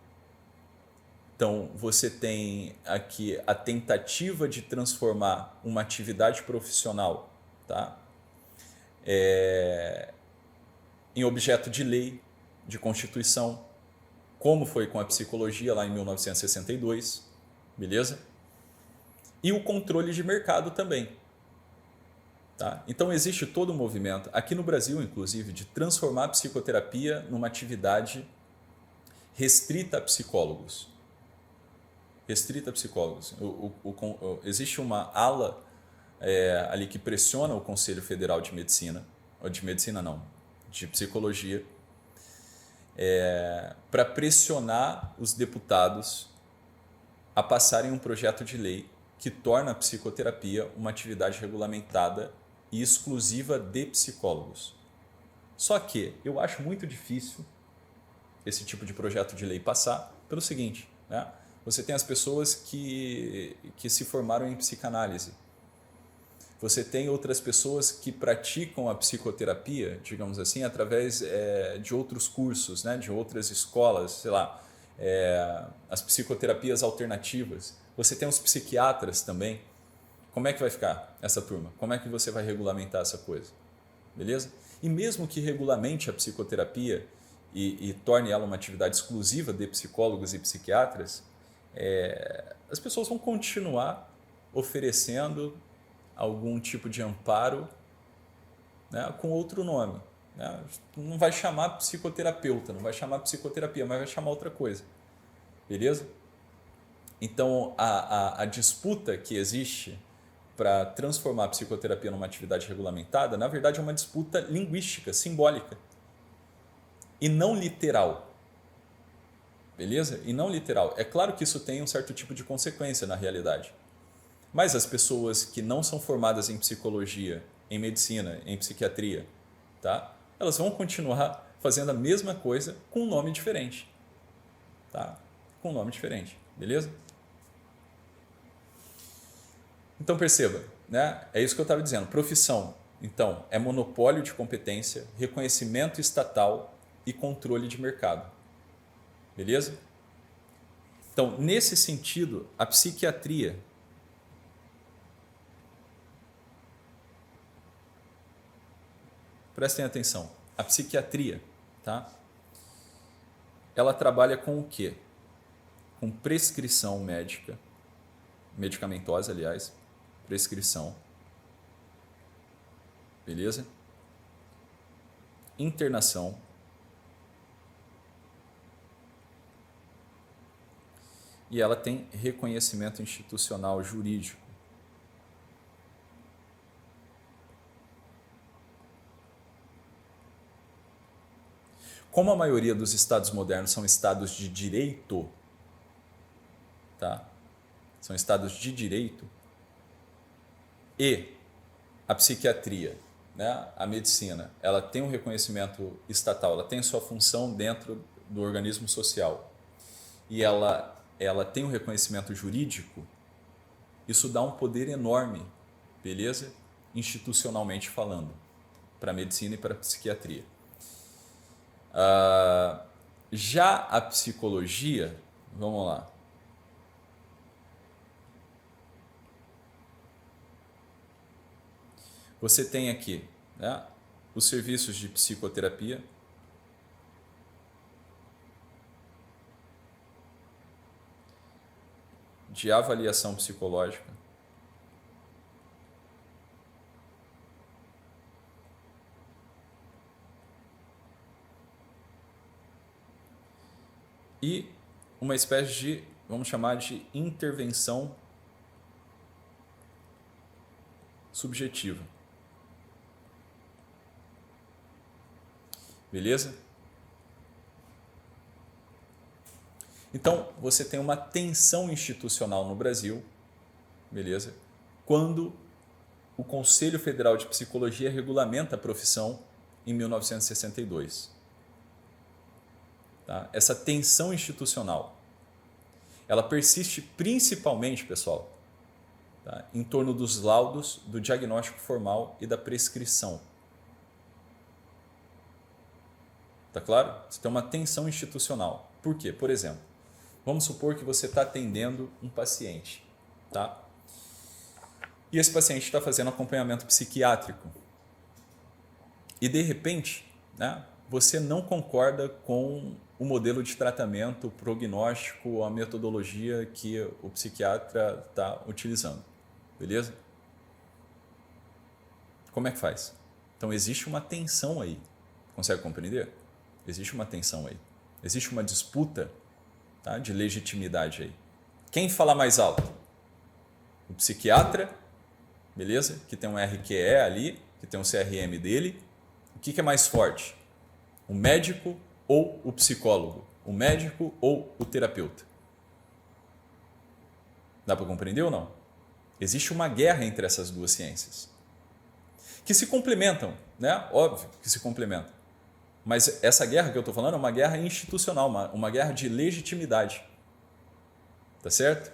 Speaker 1: Então, você tem aqui a tentativa de transformar uma atividade profissional, tá? Em objeto de lei, de constituição, como foi com a psicologia lá em 1962, beleza? E o controle de mercado também. Tá? Então existe todo um movimento, aqui no Brasil inclusive, de transformar a psicoterapia numa atividade restrita a psicólogos. Restrita a psicólogos. Existe uma ala ali que pressiona o Conselho Federal de Medicina, ou de medicina não, de psicologia, para pressionar os deputados a passarem um projeto de lei que torna a psicoterapia uma atividade regulamentada e exclusiva de psicólogos. Só que eu acho muito difícil esse tipo de projeto de lei passar pelo seguinte, né? Você tem as pessoas que se formaram em psicanálise. Você tem outras pessoas que praticam a psicoterapia, digamos assim, através de outros cursos, né? De outras escolas, sei lá, as psicoterapias alternativas. Você tem os psiquiatras também. Como é que vai ficar essa turma? Como é que você vai regulamentar essa coisa? Beleza? E mesmo que regulamente a psicoterapia e torne ela uma atividade exclusiva de psicólogos e psiquiatras, as pessoas vão continuar oferecendo algum tipo de amparo, né, com outro nome. Né? Não vai chamar psicoterapeuta, não vai chamar psicoterapia, mas vai chamar outra coisa. Beleza? Então, a disputa que existe para transformar a psicoterapia numa atividade regulamentada, na verdade é uma disputa linguística, simbólica, e não literal. Beleza? E não literal. É claro que isso tem um certo tipo de consequência na realidade. Mas as pessoas que não são formadas em psicologia, em medicina, em psiquiatria, tá? Elas vão continuar fazendo a mesma coisa com um nome diferente. Tá? Com um nome diferente. Beleza? Então perceba, né? É isso que eu estava dizendo. Profissão, então, é monopólio de competência, reconhecimento estatal e controle de mercado. Beleza? Então, nesse sentido, a psiquiatria prestem atenção, a psiquiatria, tá? Ela trabalha com o quê? Com prescrição médica, medicamentosa, aliás, prescrição, beleza? Internação, e ela tem reconhecimento institucional jurídico. Como a maioria dos estados modernos são estados de direito, tá? São estados de direito, e a psiquiatria, né, a medicina, ela tem um reconhecimento estatal, ela tem sua função dentro do organismo social e ela tem um reconhecimento jurídico, isso dá um poder enorme, beleza? Institucionalmente falando, para a medicina e para a psiquiatria. Já a psicologia, vamos lá. Você tem aqui, né, os serviços de psicoterapia, de avaliação psicológica. E uma espécie de, vamos chamar de intervenção subjetiva. Beleza? Então, você tem uma tensão institucional no Brasil, beleza? Quando o Conselho Federal de Psicologia regulamenta a profissão em 1962. Tá? Essa tensão institucional, ela persiste principalmente, pessoal, tá? Em torno dos laudos, do diagnóstico formal e da prescrição. Tá claro? Você tem uma tensão institucional. Por quê? Por exemplo, vamos supor que você está atendendo um paciente, tá? E esse paciente está fazendo acompanhamento psiquiátrico. E de repente, né, você não concorda com o modelo de tratamento, o prognóstico, a metodologia que o psiquiatra está utilizando. Beleza? Como é que faz? Então existe uma tensão aí. Consegue compreender? Existe uma tensão aí. Existe uma disputa, tá, de legitimidade aí. Quem fala mais alto? O psiquiatra, beleza? Que tem um RQE ali, que tem um CRM dele. O que é mais forte? O médico ou o psicólogo? O médico ou o terapeuta? Dá para compreender ou não? Existe uma guerra entre essas duas ciências. Que se complementam, né? Óbvio que se complementam. Mas essa guerra que eu estou falando é uma guerra institucional, uma guerra de legitimidade. Tá certo?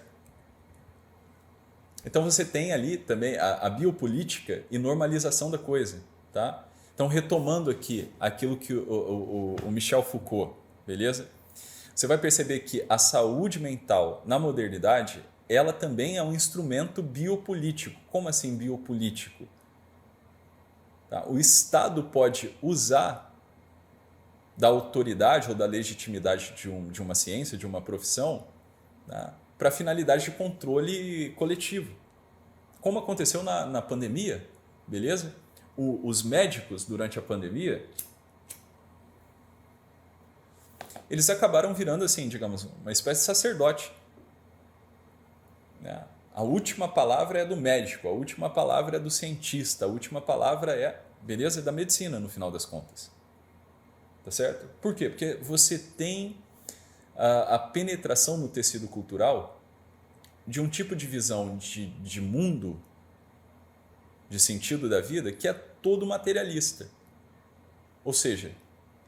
Speaker 1: Então você tem ali também a biopolítica e normalização da coisa. Tá? Então, retomando aqui aquilo que o Michel Foucault, beleza? Você vai perceber que a saúde mental na modernidade, ela também é um instrumento biopolítico. Como assim biopolítico? Tá? O Estado pode usar da autoridade ou da legitimidade de uma ciência, de uma profissão, né, para finalidade de controle coletivo. Como aconteceu na pandemia, beleza? Os médicos, durante a pandemia, eles acabaram virando, assim, digamos, uma espécie de sacerdote. Né? A última palavra é do médico, a última palavra é do cientista, a última palavra é, beleza, da medicina, no final das contas. Tá certo? Por quê? Porque você tem a penetração no tecido cultural de um tipo de visão de mundo, de sentido da vida, que é todo materialista. Ou seja,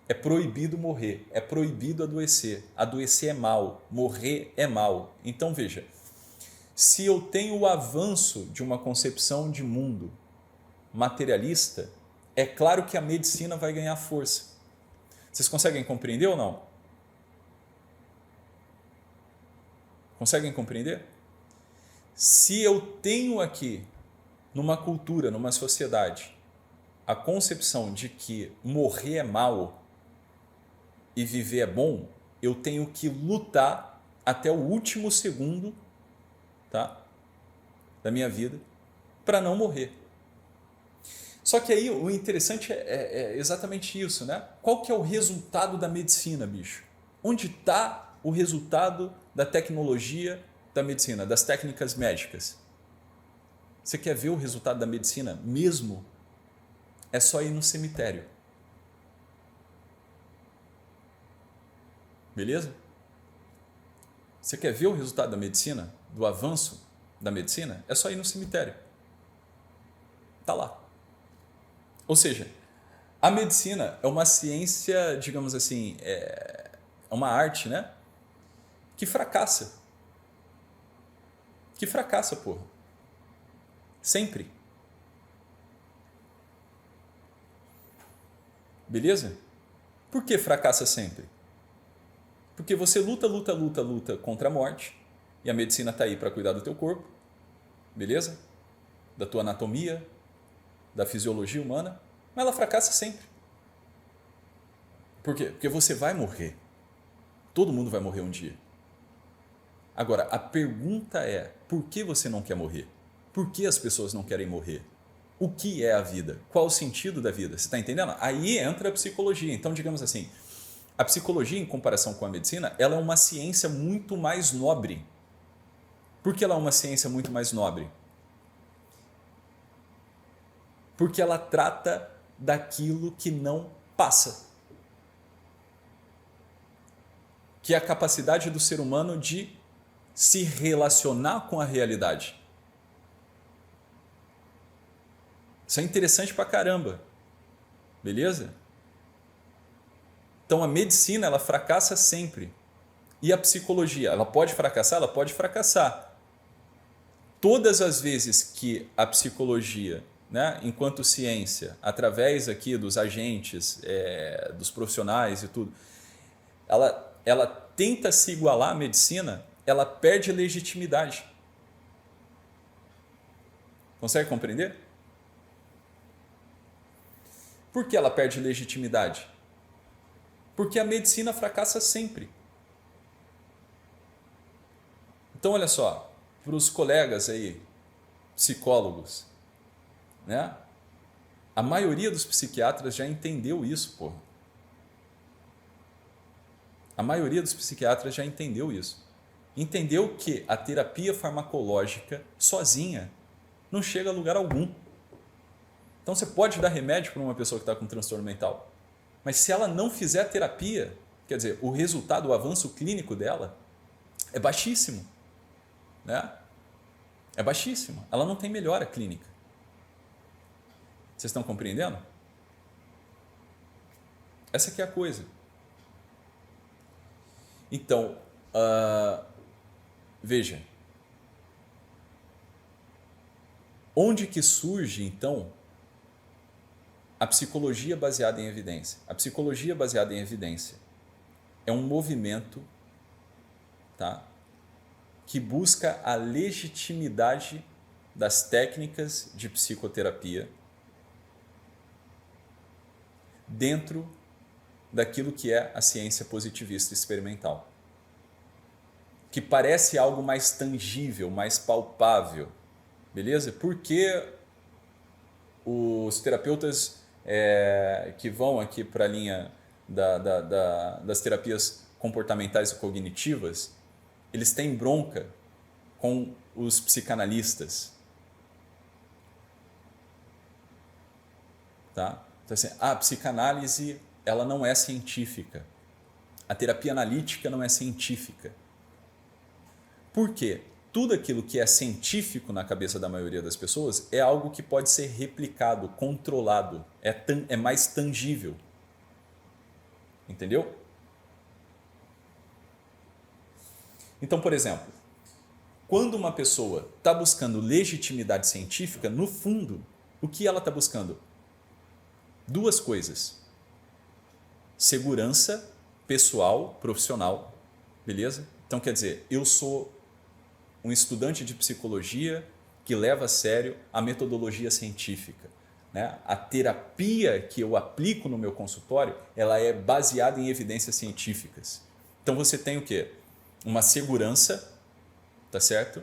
Speaker 1: é proibido morrer, é proibido adoecer. Adoecer é mal, morrer é mal. Então, veja, se eu tenho o avanço de uma concepção de mundo materialista, é claro que a medicina vai ganhar força. Vocês conseguem compreender ou não? Conseguem compreender? Se eu tenho aqui, numa cultura, numa sociedade, a concepção de que morrer é mal e viver é bom, eu tenho que lutar até o último segundo, tá, da minha vida para não morrer. Só que aí o interessante é exatamente isso, né? Qual que é o resultado da medicina, bicho? Onde está o resultado da tecnologia da medicina, das técnicas médicas? Você quer ver o resultado da medicina mesmo? É só ir no cemitério. Beleza? Você quer ver o resultado da medicina, do avanço da medicina? É só ir no cemitério. Tá lá. Ou seja, a medicina é uma ciência, digamos assim, é uma arte, né? Que fracassa. Que fracassa, porra. Sempre. Beleza? Por que fracassa sempre? Porque você luta contra a morte, e a medicina está aí para cuidar do teu corpo, beleza? Da tua anatomia, da fisiologia humana, mas ela fracassa sempre. Por quê? Porque você vai morrer. Todo mundo vai morrer um dia. Agora, a pergunta é, por que você não quer morrer? Por que as pessoas não querem morrer? O que é a vida? Qual o sentido da vida? Você está entendendo? Aí entra a psicologia. Então, digamos assim, a psicologia, em comparação com a medicina, ela é uma ciência muito mais nobre. Por que ela é uma ciência muito mais nobre? Porque ela trata daquilo que não passa. Que é a capacidade do ser humano de se relacionar com a realidade. Isso é interessante pra caramba. Beleza? Então a medicina, ela fracassa sempre. E a psicologia, ela pode fracassar? Ela pode fracassar. Todas as vezes que a psicologia, né, enquanto ciência, através aqui dos agentes, dos profissionais e tudo, ela tenta se igualar à medicina, ela perde legitimidade. Consegue compreender? Por que ela perde legitimidade? Porque a medicina fracassa sempre. Então, olha só, para os colegas aí, psicólogos, né? A maioria dos psiquiatras já entendeu isso, porra. A maioria dos psiquiatras já entendeu isso. Entendeu que a terapia farmacológica sozinha não chega a lugar algum. Então você pode dar remédio para uma pessoa que está com transtorno mental, mas se ela não fizer a terapia, quer dizer, o resultado, o avanço clínico dela é baixíssimo. Né? É baixíssimo. Ela não tem melhora clínica. Vocês estão compreendendo? Essa que é a coisa. Então, veja. Onde que surge, então, a psicologia baseada em evidência? A psicologia baseada em evidência é um movimento, tá, que busca a legitimidade das técnicas de psicoterapia dentro daquilo que é a ciência positivista experimental, que parece algo mais tangível, mais palpável, beleza? Porque os terapeutas que vão aqui para a linha das terapias comportamentais e cognitivas, eles têm bronca com os psicanalistas. Tá? Então, assim, a psicanálise ela não é científica. A terapia analítica não é científica. Por quê? Tudo aquilo que é científico na cabeça da maioria das pessoas é algo que pode ser replicado, controlado, é mais tangível. Entendeu? Então, por exemplo, quando uma pessoa está buscando legitimidade científica, no fundo, o que ela está buscando? Duas coisas. Segurança pessoal, profissional, beleza? Então, quer dizer, eu sou um estudante de psicologia que leva a sério a metodologia científica. Né? A terapia que eu aplico no meu consultório, ela é baseada em evidências científicas. Então você tem o quê? Uma segurança, tá certo?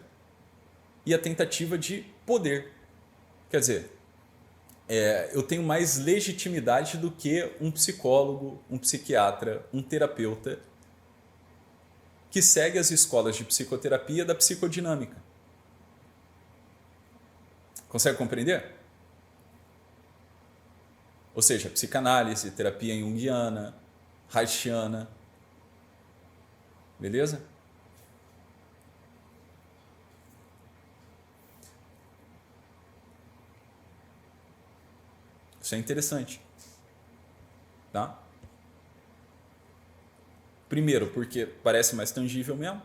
Speaker 1: E a tentativa de poder. Quer dizer, eu tenho mais legitimidade do que um psicólogo, um psiquiatra, um terapeuta que segue as escolas de psicoterapia da psicodinâmica. Consegue compreender? Ou seja, psicanálise, terapia junguiana, haitiana. Beleza? Isso é interessante. Tá? Primeiro, porque parece mais tangível mesmo,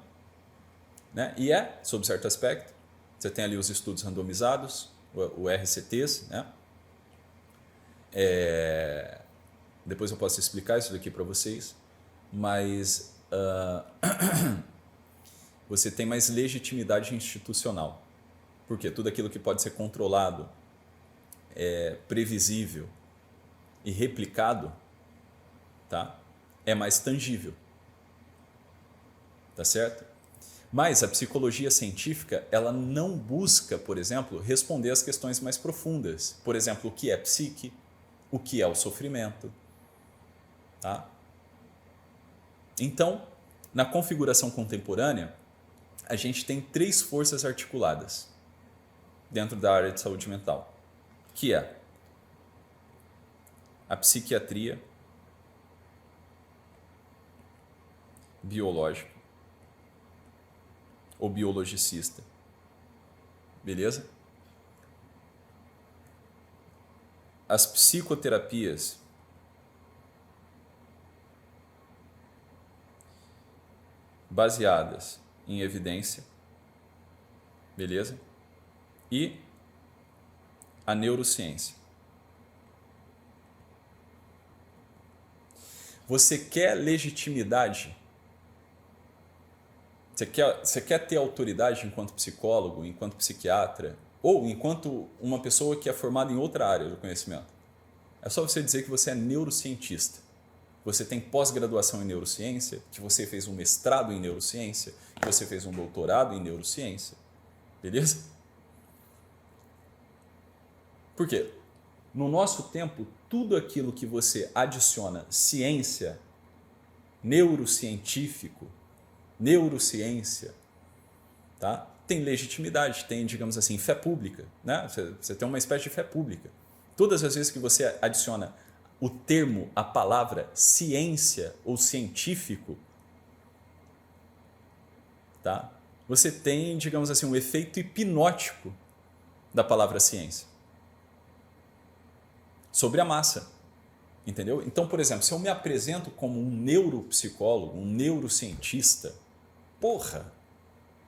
Speaker 1: né? E sob certo aspecto. Você tem ali os estudos randomizados, o RCTs, né? Depois eu posso explicar isso daqui para vocês, mas você tem mais legitimidade institucional. Porque tudo aquilo que pode ser controlado, previsível e replicado, tá? É mais tangível. Tá certo? Mas a psicologia científica, ela não busca, por exemplo, responder às questões mais profundas. Por exemplo, o que é psique, o que é o sofrimento. Tá? Então, na configuração contemporânea, a gente tem 3 forças articuladas dentro da área de saúde mental, que é a psiquiatria biológica, ou biologicista, beleza? As psicoterapias baseadas em evidência, beleza? E a neurociência. Você quer legitimidade? Você quer ter autoridade enquanto psicólogo, enquanto psiquiatra, ou enquanto uma pessoa que é formada em outra área do conhecimento? É só você dizer que você é neurocientista. Você tem pós-graduação em neurociência, que você fez um mestrado em neurociência, que você fez um doutorado em neurociência. Beleza? Por quê? No nosso tempo, tudo aquilo que você adiciona ciência, neurocientífico, neurociência, tá? Tem legitimidade, tem, digamos assim, fé pública. Né? Você tem uma espécie de fé pública. Todas as vezes que você adiciona o termo, a palavra ciência ou científico, tá? Você tem, digamos assim, um efeito hipnótico da palavra ciência sobre a massa. Entendeu? Então, por exemplo, se eu me apresento como um neuropsicólogo, um neurocientista, porra,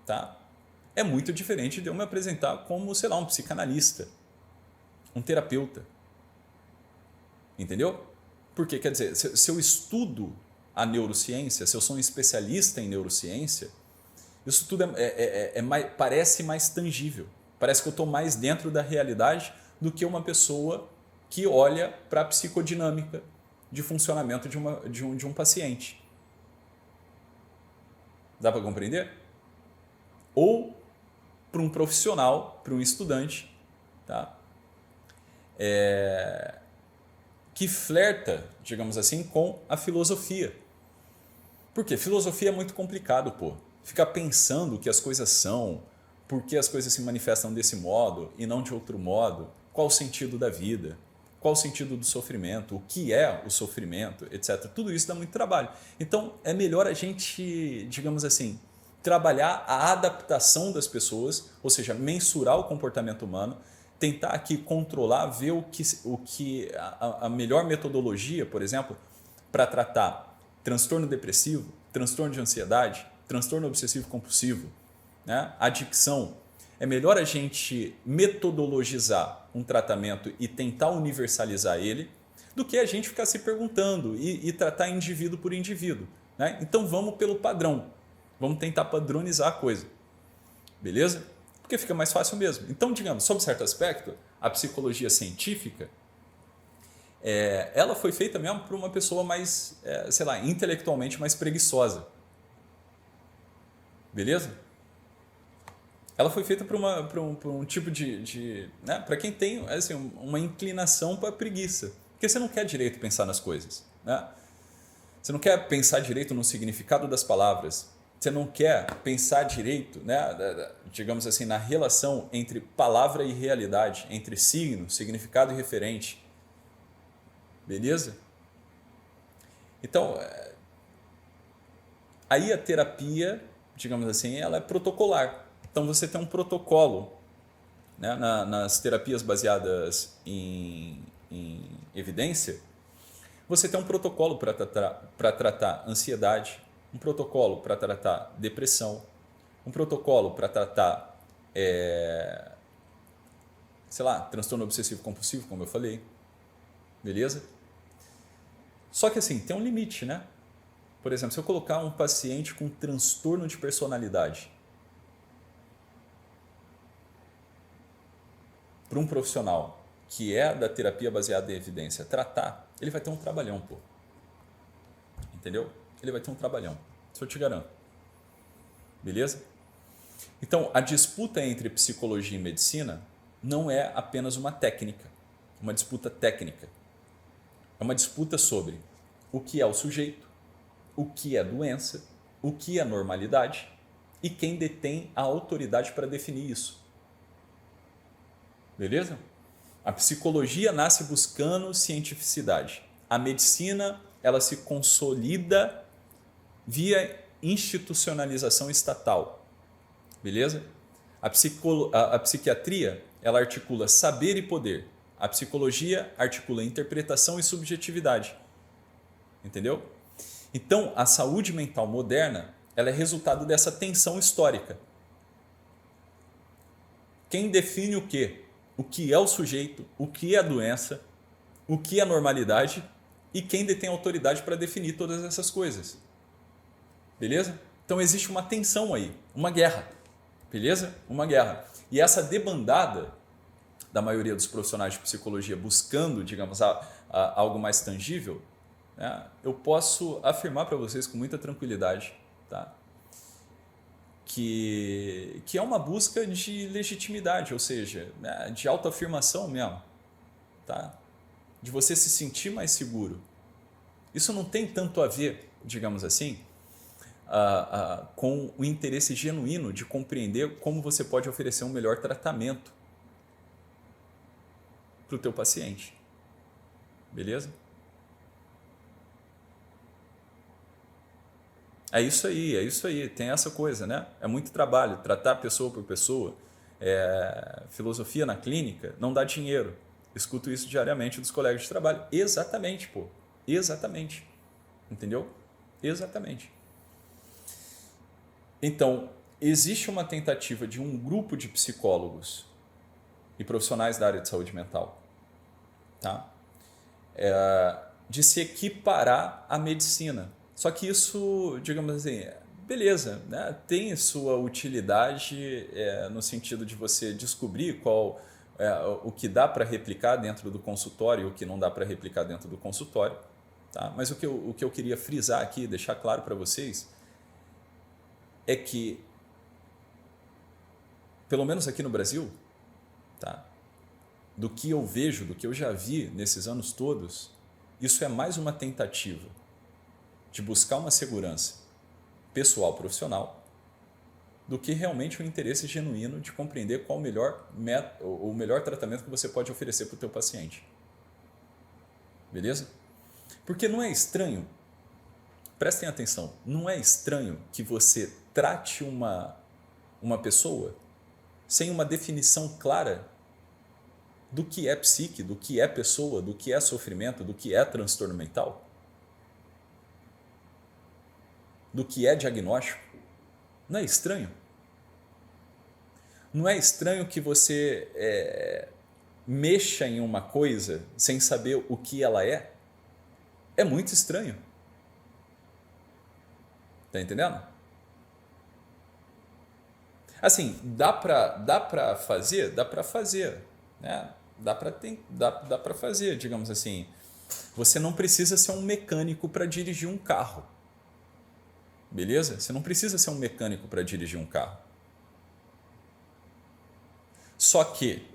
Speaker 1: tá? É muito diferente de eu me apresentar como, sei lá, um psicanalista, um terapeuta. Entendeu? Porque, quer dizer, se eu estudo a neurociência, se eu sou um especialista em neurociência, isso tudo parece mais tangível. Parece que eu estou mais dentro da realidade do que uma pessoa que olha para a psicodinâmica de funcionamento de um paciente. Dá para compreender? Ou para um profissional, para um estudante, tá? Que flerta, digamos assim, com a filosofia. Por quê? Filosofia é muito complicado, pô. Ficar pensando o que as coisas são, por que as coisas se manifestam desse modo e não de outro modo, qual o sentido da vida, qual o sentido do sofrimento, o que é o sofrimento, etc. Tudo isso dá muito trabalho. Então, é melhor a gente, digamos assim, trabalhar a adaptação das pessoas, ou seja, mensurar o comportamento humano, tentar aqui controlar, ver a melhor metodologia, por exemplo, para tratar transtorno depressivo, transtorno de ansiedade, transtorno obsessivo compulsivo, né? Adicção. É melhor a gente metodologizar um tratamento e tentar universalizar ele do que a gente ficar se perguntando e tratar indivíduo por indivíduo, né? Então vamos pelo padrão, vamos tentar padronizar a coisa, beleza? Porque fica mais fácil mesmo. Então, digamos, sob certo aspecto, a psicologia científica, ela foi feita mesmo por uma pessoa mais, sei lá, intelectualmente mais preguiçosa. Beleza? Ela foi feita por um tipo né? Para quem tem assim, uma inclinação para preguiça. Porque você não quer direito pensar nas coisas. Né? Você não quer pensar direito no significado das palavras. Você não quer pensar direito, né, digamos assim, na relação entre palavra e realidade, entre signo, significado e referente. Beleza? Então, aí a terapia, digamos assim, ela é protocolar. Então você tem um protocolo, né, nas terapias baseadas em evidência, você tem um protocolo para tratar ansiedade, um protocolo para tratar depressão, um protocolo para tratar, sei lá, transtorno obsessivo compulsivo, como eu falei. Beleza? Só que assim, tem um limite, né? Por exemplo, se eu colocar um paciente com transtorno de personalidade para um profissional que é da terapia baseada em evidência tratar, ele vai ter um trabalhão, pô. Entendeu? Ele vai ter um trabalhão. Isso eu te garanto. Beleza? Então, a disputa entre psicologia e medicina não é apenas uma disputa técnica. É uma disputa sobre o que é o sujeito, o que é doença, o que é normalidade e quem detém a autoridade para definir isso. Beleza? A psicologia nasce buscando cientificidade. A medicina, ela se consolida via institucionalização estatal. Beleza? A psiquiatria, ela articula saber e poder. A psicologia articula interpretação e subjetividade. Entendeu? Então, a saúde mental moderna, ela é resultado dessa tensão histórica. Quem define o quê? O que é o sujeito, o que é a doença, o que é a normalidade e quem detém autoridade para definir todas essas coisas. Beleza? Então existe uma tensão aí, uma guerra. Beleza? Uma guerra. E essa debandada da maioria dos profissionais de psicologia buscando, digamos, algo mais tangível, né, eu posso afirmar para vocês com muita tranquilidade, tá? Que é uma busca de legitimidade, ou seja, né, de autoafirmação mesmo, tá? De você se sentir mais seguro. Isso não tem tanto a ver, digamos assim, com o interesse genuíno de compreender como você pode oferecer um melhor tratamento para o teu paciente. Beleza? É isso aí, tem essa coisa, né? É muito trabalho, tratar pessoa por pessoa. Filosofia na clínica não dá dinheiro. Escuto isso diariamente dos colegas de trabalho. Exatamente, pô. Exatamente. Entendeu? Exatamente. Então, existe uma tentativa de um grupo de psicólogos e profissionais da área de saúde mental, tá? De se equiparar à medicina. Só que isso, digamos assim, beleza, né? Tem sua utilidade no sentido de você descobrir o que dá para replicar dentro do consultório e o que não dá para replicar dentro do consultório. Tá? Mas o que eu queria frisar aqui, deixar claro para vocês, é que, pelo menos aqui no Brasil, tá? Do que eu vejo, do que eu já vi nesses anos todos, isso é mais uma tentativa de buscar uma segurança pessoal, profissional, do que realmente um interesse genuíno de compreender qual o melhor tratamento que você pode oferecer para o teu paciente. Beleza? Porque não é estranho, prestem atenção, não é estranho que você trate uma pessoa sem uma definição clara do que é psique, do que é pessoa, do que é sofrimento, do que é transtorno mental, do que é diagnóstico. Não é estranho? Não é estranho que você mexa em uma coisa sem saber o que ela é? É muito estranho. Tá entendendo? Assim, dá pra fazer? Dá pra fazer, né? Dá pra fazer, digamos assim. Você não precisa ser um mecânico para dirigir um carro. Beleza? Você não precisa ser um mecânico para dirigir um carro. Só que,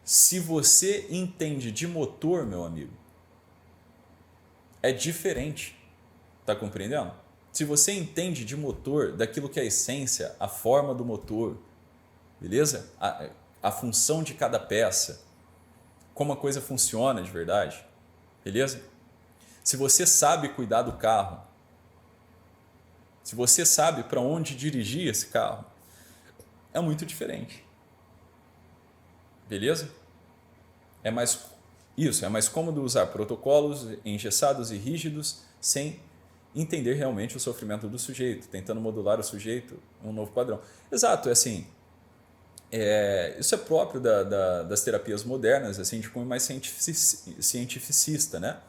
Speaker 1: se você entende de motor, meu amigo, é diferente. Tá compreendendo? Se você entende de motor, daquilo que é a essência, a forma do motor, beleza? A função de cada peça, como a coisa funciona de verdade, beleza? Se você sabe cuidar do carro, se você sabe para onde dirigir esse carro, é muito diferente. Beleza? É mais cômodo usar protocolos engessados e rígidos sem entender realmente o sofrimento do sujeito, tentando modular o sujeito um novo padrão. Exato, é assim. Isso é próprio das terapias modernas, assim, de cunho mais cientificista, né?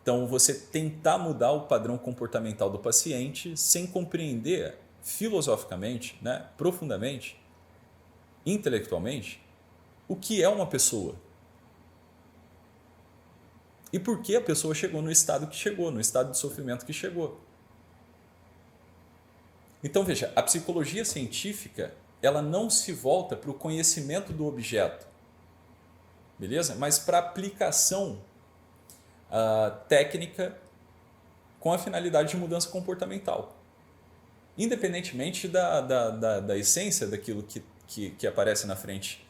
Speaker 1: Então, você tentar mudar o padrão comportamental do paciente sem compreender filosoficamente, né, profundamente, intelectualmente, o que é uma pessoa. E por que a pessoa chegou no estado que chegou, no estado de sofrimento que chegou. Então veja, a psicologia científica ela não se volta para o conhecimento do objeto, beleza? Mas para aplicação técnica com a finalidade de mudança comportamental. Independentemente da essência daquilo que aparece na frente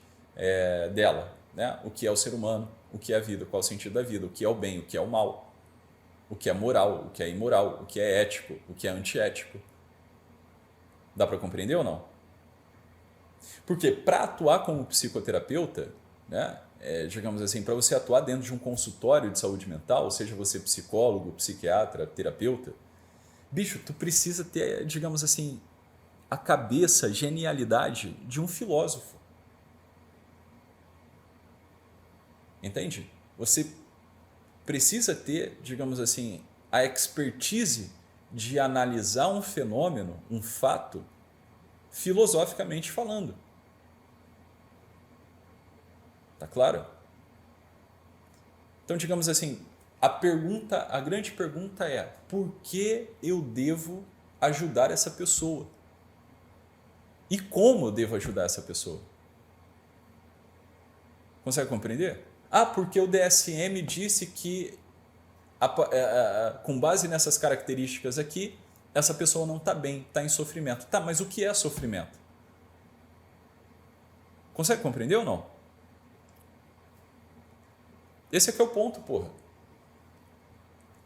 Speaker 1: dela, né? O que é o ser humano, o que é a vida, qual é o sentido da vida, o que é o bem, o que é o mal, o que é moral, o que é imoral, o que é ético, o que é antiético. Dá para compreender ou não? Porque para atuar como psicoterapeuta, né, digamos assim, para você atuar dentro de um consultório de saúde mental, seja você psicólogo, psiquiatra, terapeuta, bicho, tu precisa ter, digamos assim, a cabeça, a genialidade de um filósofo. Entende? Você precisa ter, digamos assim, a expertise de analisar um fenômeno, um fato, filosoficamente falando. Tá claro? Então, digamos assim, a grande pergunta é: por que eu devo ajudar essa pessoa? E como eu devo ajudar essa pessoa? Consegue compreender? Ah, porque o DSM disse que, com base nessas características aqui, essa pessoa não está bem, está em sofrimento. Tá, mas o que é sofrimento? Consegue compreender ou não? Esse aqui é o ponto, porra.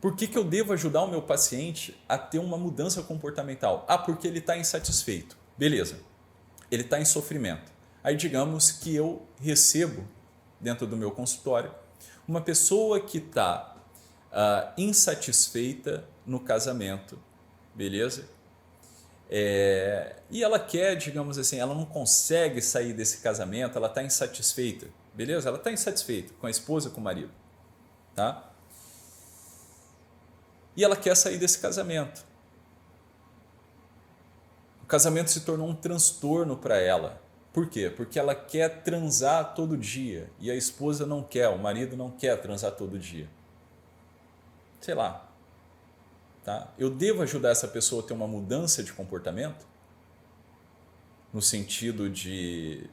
Speaker 1: Por que eu devo ajudar o meu paciente a ter uma mudança comportamental? Ah, porque ele está insatisfeito. Beleza. Ele está em sofrimento. Aí digamos que eu recebo, dentro do meu consultório, uma pessoa que está insatisfeita no casamento, beleza? E ela quer, digamos assim, ela não consegue sair desse casamento, ela está insatisfeita, beleza? Ela está insatisfeita com a esposa, com o marido, tá? E ela quer sair desse casamento. O casamento se tornou um transtorno para ela. Por quê? Porque ela quer transar todo dia e a esposa não quer, o marido não quer transar todo dia. Sei lá. Tá? Eu devo ajudar essa pessoa a ter uma mudança de comportamento? No sentido de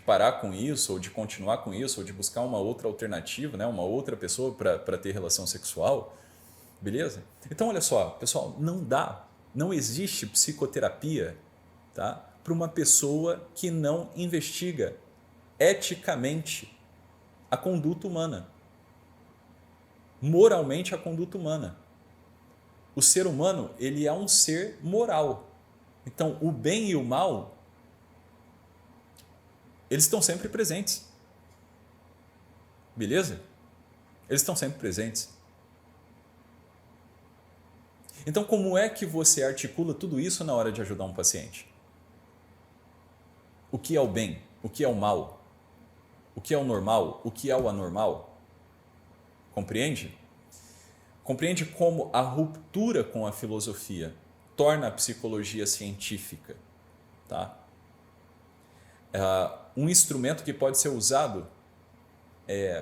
Speaker 1: parar com isso, ou de continuar com isso, ou de buscar uma outra alternativa, né? Uma outra pessoa para ter relação sexual. Beleza? Então, olha só, pessoal, não existe psicoterapia, tá, para uma pessoa que não investiga eticamente a conduta humana, moralmente a conduta humana. O ser humano, ele é um ser moral. Então, o bem e o mal, eles estão sempre presentes. Beleza? Eles estão sempre presentes. Então, como é que você articula tudo isso na hora de ajudar um paciente? O que é o bem? O que é o mal? O que é o normal? O que é o anormal? Compreende? Compreende como a ruptura com a filosofia torna a psicologia científica, tá? Um instrumento que pode ser usado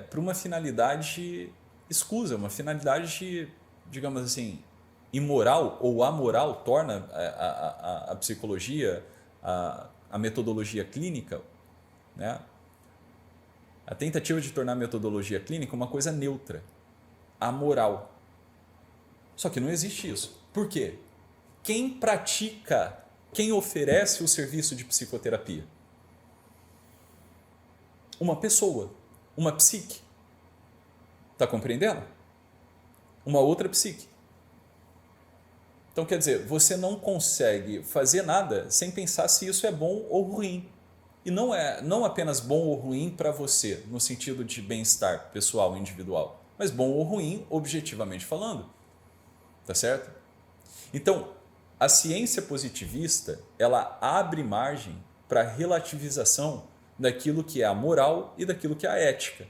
Speaker 1: para uma finalidade escusa, uma finalidade, digamos assim, imoral ou amoral, torna a psicologia, a metodologia clínica, né? A tentativa de tornar a metodologia clínica uma coisa neutra, amoral. Só que não existe isso. Por quê? Quem pratica, quem oferece o serviço de psicoterapia? Uma pessoa, uma psique. Está compreendendo? Uma outra psique. Então, quer dizer, você não consegue fazer nada sem pensar se isso é bom ou ruim. E não apenas bom ou ruim para você, no sentido de bem-estar pessoal, individual, mas bom ou ruim, objetivamente falando. Tá certo? Então, a ciência positivista, ela abre margem para a relativização daquilo que é a moral e daquilo que é a ética.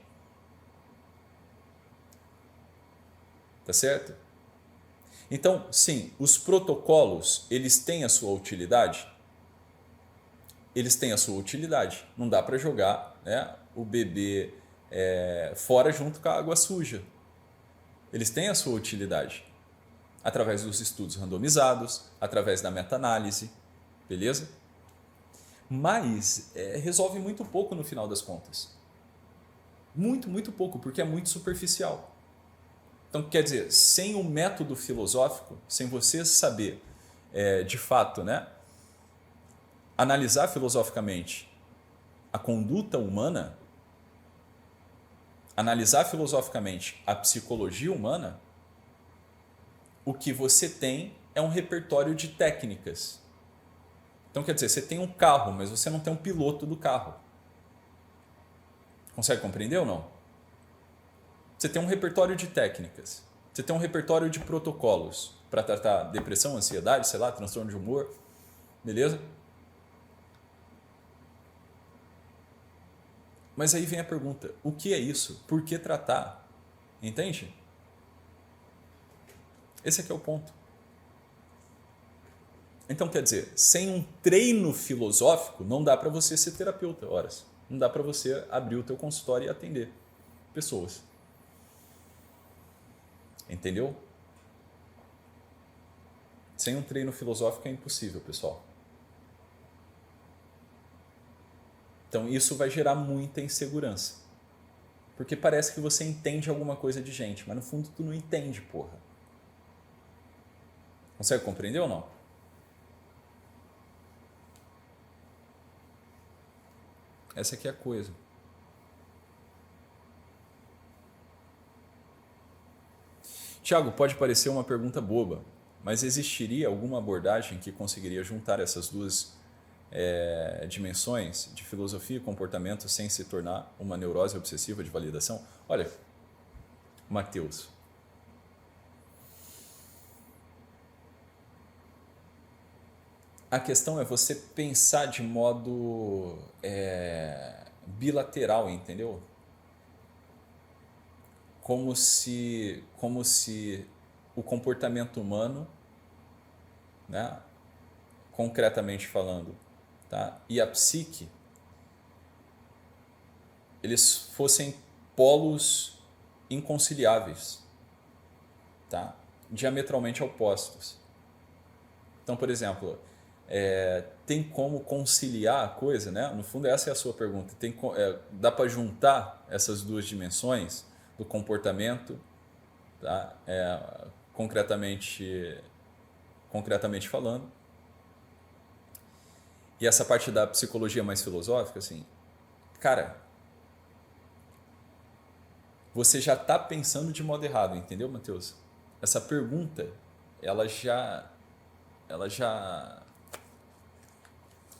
Speaker 1: Tá certo? Então, sim, os protocolos, eles têm a sua utilidade? Eles têm a sua utilidade. Não dá para jogar, né, o bebê fora junto com a água suja. Eles têm a sua utilidade. através dos estudos randomizados, através da meta-análise, beleza? Mas resolve muito pouco no final das contas. Muito, muito pouco, porque é muito superficial. Então, quer dizer, sem um método filosófico, sem você saber, de fato, né, analisar filosoficamente a conduta humana, analisar filosoficamente a psicologia humana, o que você tem é um repertório de técnicas. Então, quer dizer, você tem um carro, mas você não tem um piloto do carro. Consegue compreender ou não? Você tem um repertório de técnicas. Você tem um repertório de protocolos para tratar depressão, ansiedade, sei lá, transtorno de humor. Beleza? Mas aí vem a pergunta, o que é isso? Por que tratar? Entende? Esse aqui é o ponto. Então, quer dizer, sem um treino filosófico, não dá para você ser terapeuta, horas. Não dá para você abrir o teu consultório e atender pessoas. Entendeu? Sem um treino filosófico é impossível, pessoal. Então, isso vai gerar muita insegurança. Porque parece que você entende alguma coisa de gente, mas no fundo tu não entende, porra. Consegue compreender ou não? Essa aqui é a coisa. Tiago, pode parecer uma pergunta boba, mas existiria alguma abordagem que conseguiria juntar essas duas dimensões de filosofia e comportamento sem se tornar uma neurose obsessiva de validação? Olha, Matheus, a questão é você pensar de modo bilateral, entendeu? Como se o comportamento humano, né, concretamente falando, tá, e a psique, eles fossem polos inconciliáveis, tá, diametralmente opostos. Então, por exemplo, tem como conciliar a coisa, né? No fundo, essa é a sua pergunta. Dá para juntar essas duas dimensões do comportamento, tá? Concretamente falando, e essa parte da psicologia mais filosófica, assim, cara, você já está pensando de modo errado, entendeu, Matheus? Essa pergunta, ela já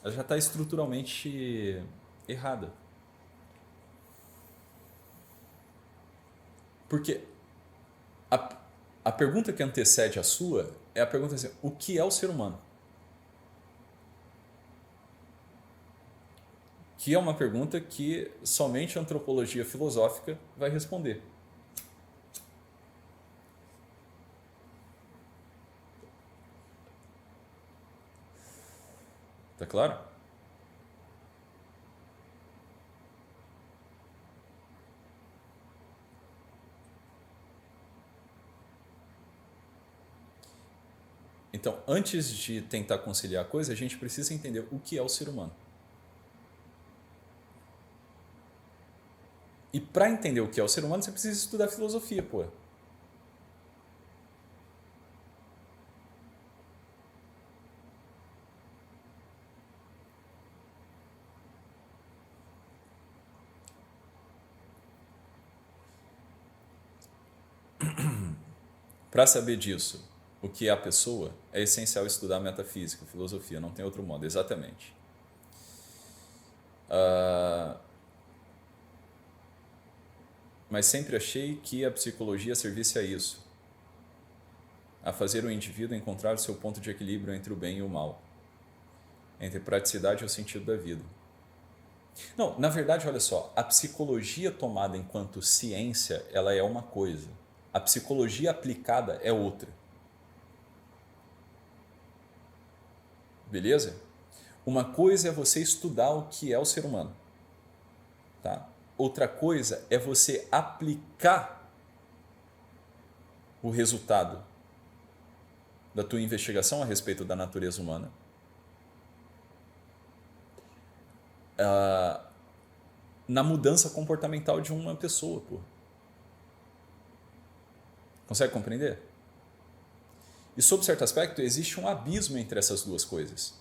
Speaker 1: está estruturalmente errada. Porque a pergunta que antecede a sua é a pergunta assim, o que é o ser humano? Que é uma pergunta que somente a antropologia filosófica vai responder. Tá claro? Então, antes de tentar conciliar a coisa, a gente precisa entender o que é o ser humano. E para entender o que é o ser humano, você precisa estudar filosofia, pô. Para saber disso, o que é a pessoa, é essencial estudar metafísica, filosofia, não tem outro modo, exatamente. Mas sempre achei que a psicologia servisse a isso, a fazer o indivíduo encontrar o seu ponto de equilíbrio entre o bem e o mal, entre praticidade e o sentido da vida. Não, na verdade, olha só, a psicologia tomada enquanto ciência, ela é uma coisa, a psicologia aplicada é outra. Beleza? Uma coisa é você estudar o que é o ser humano, tá? Outra coisa é você aplicar o resultado da tua investigação a respeito da natureza humana, na mudança comportamental de uma pessoa, pô. Consegue compreender? E sob certo aspecto, existe um abismo entre essas duas coisas.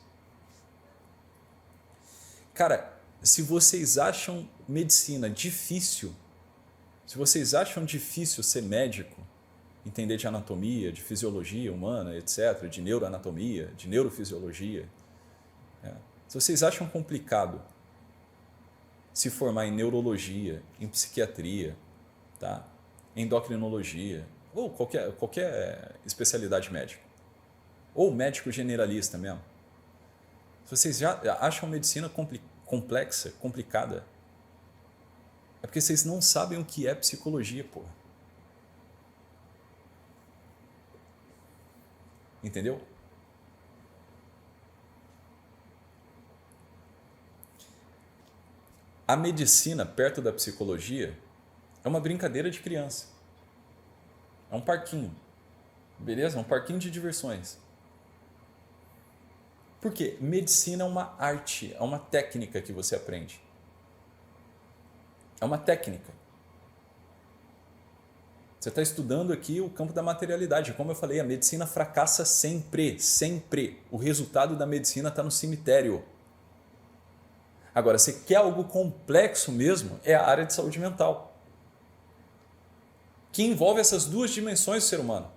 Speaker 1: Cara, se vocês acham medicina difícil, se vocês acham difícil ser médico, entender de anatomia, de fisiologia humana, etc., de neuroanatomia, de neurofisiologia, se vocês acham complicado se formar em neurologia, em psiquiatria, tá? Endocrinologia, ou qualquer especialidade médica, ou médico generalista mesmo. Se vocês já acham medicina complexa, complicada, é porque vocês não sabem o que é psicologia, porra. Entendeu? A medicina perto da psicologia é uma brincadeira de criança. É um parquinho. Beleza? É um parquinho de diversões. Por quê? Medicina é uma arte, é uma técnica que você aprende. É uma técnica. Você está estudando aqui o campo da materialidade. Como eu falei, a medicina fracassa sempre, sempre. O resultado da medicina está no cemitério. Agora, você quer algo complexo mesmo, é a área de saúde mental, que envolve essas duas dimensões do ser humano.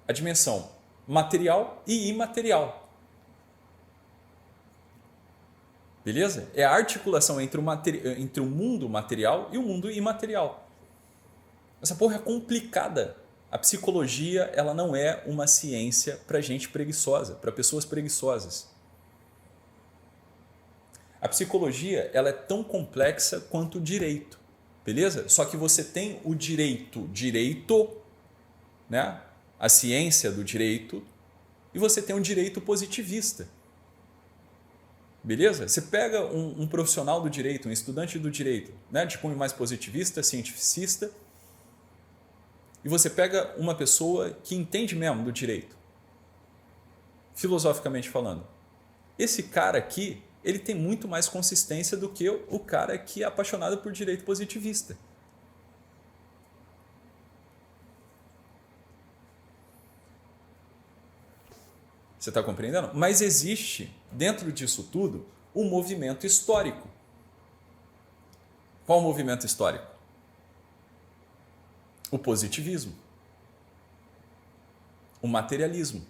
Speaker 1: A dimensão material e imaterial. Beleza? É a articulação entre o mundo material e o mundo imaterial. Essa porra é complicada. A psicologia, ela não é uma ciência para gente preguiçosa, para pessoas preguiçosas. A psicologia, ela é tão complexa quanto o direito, beleza? Só que você tem o direito, né? A ciência do direito, e você tem um direito positivista. Beleza? Você pega um profissional do direito, um estudante do direito, né? De cunho mais positivista, cientificista, e você pega uma pessoa que entende mesmo do direito, filosoficamente falando. Esse cara aqui, ele tem muito mais consistência do que o cara que é apaixonado por direito positivista. Você está compreendendo? Mas existe, dentro disso tudo, um movimento histórico. Qual o movimento histórico? O positivismo. O materialismo.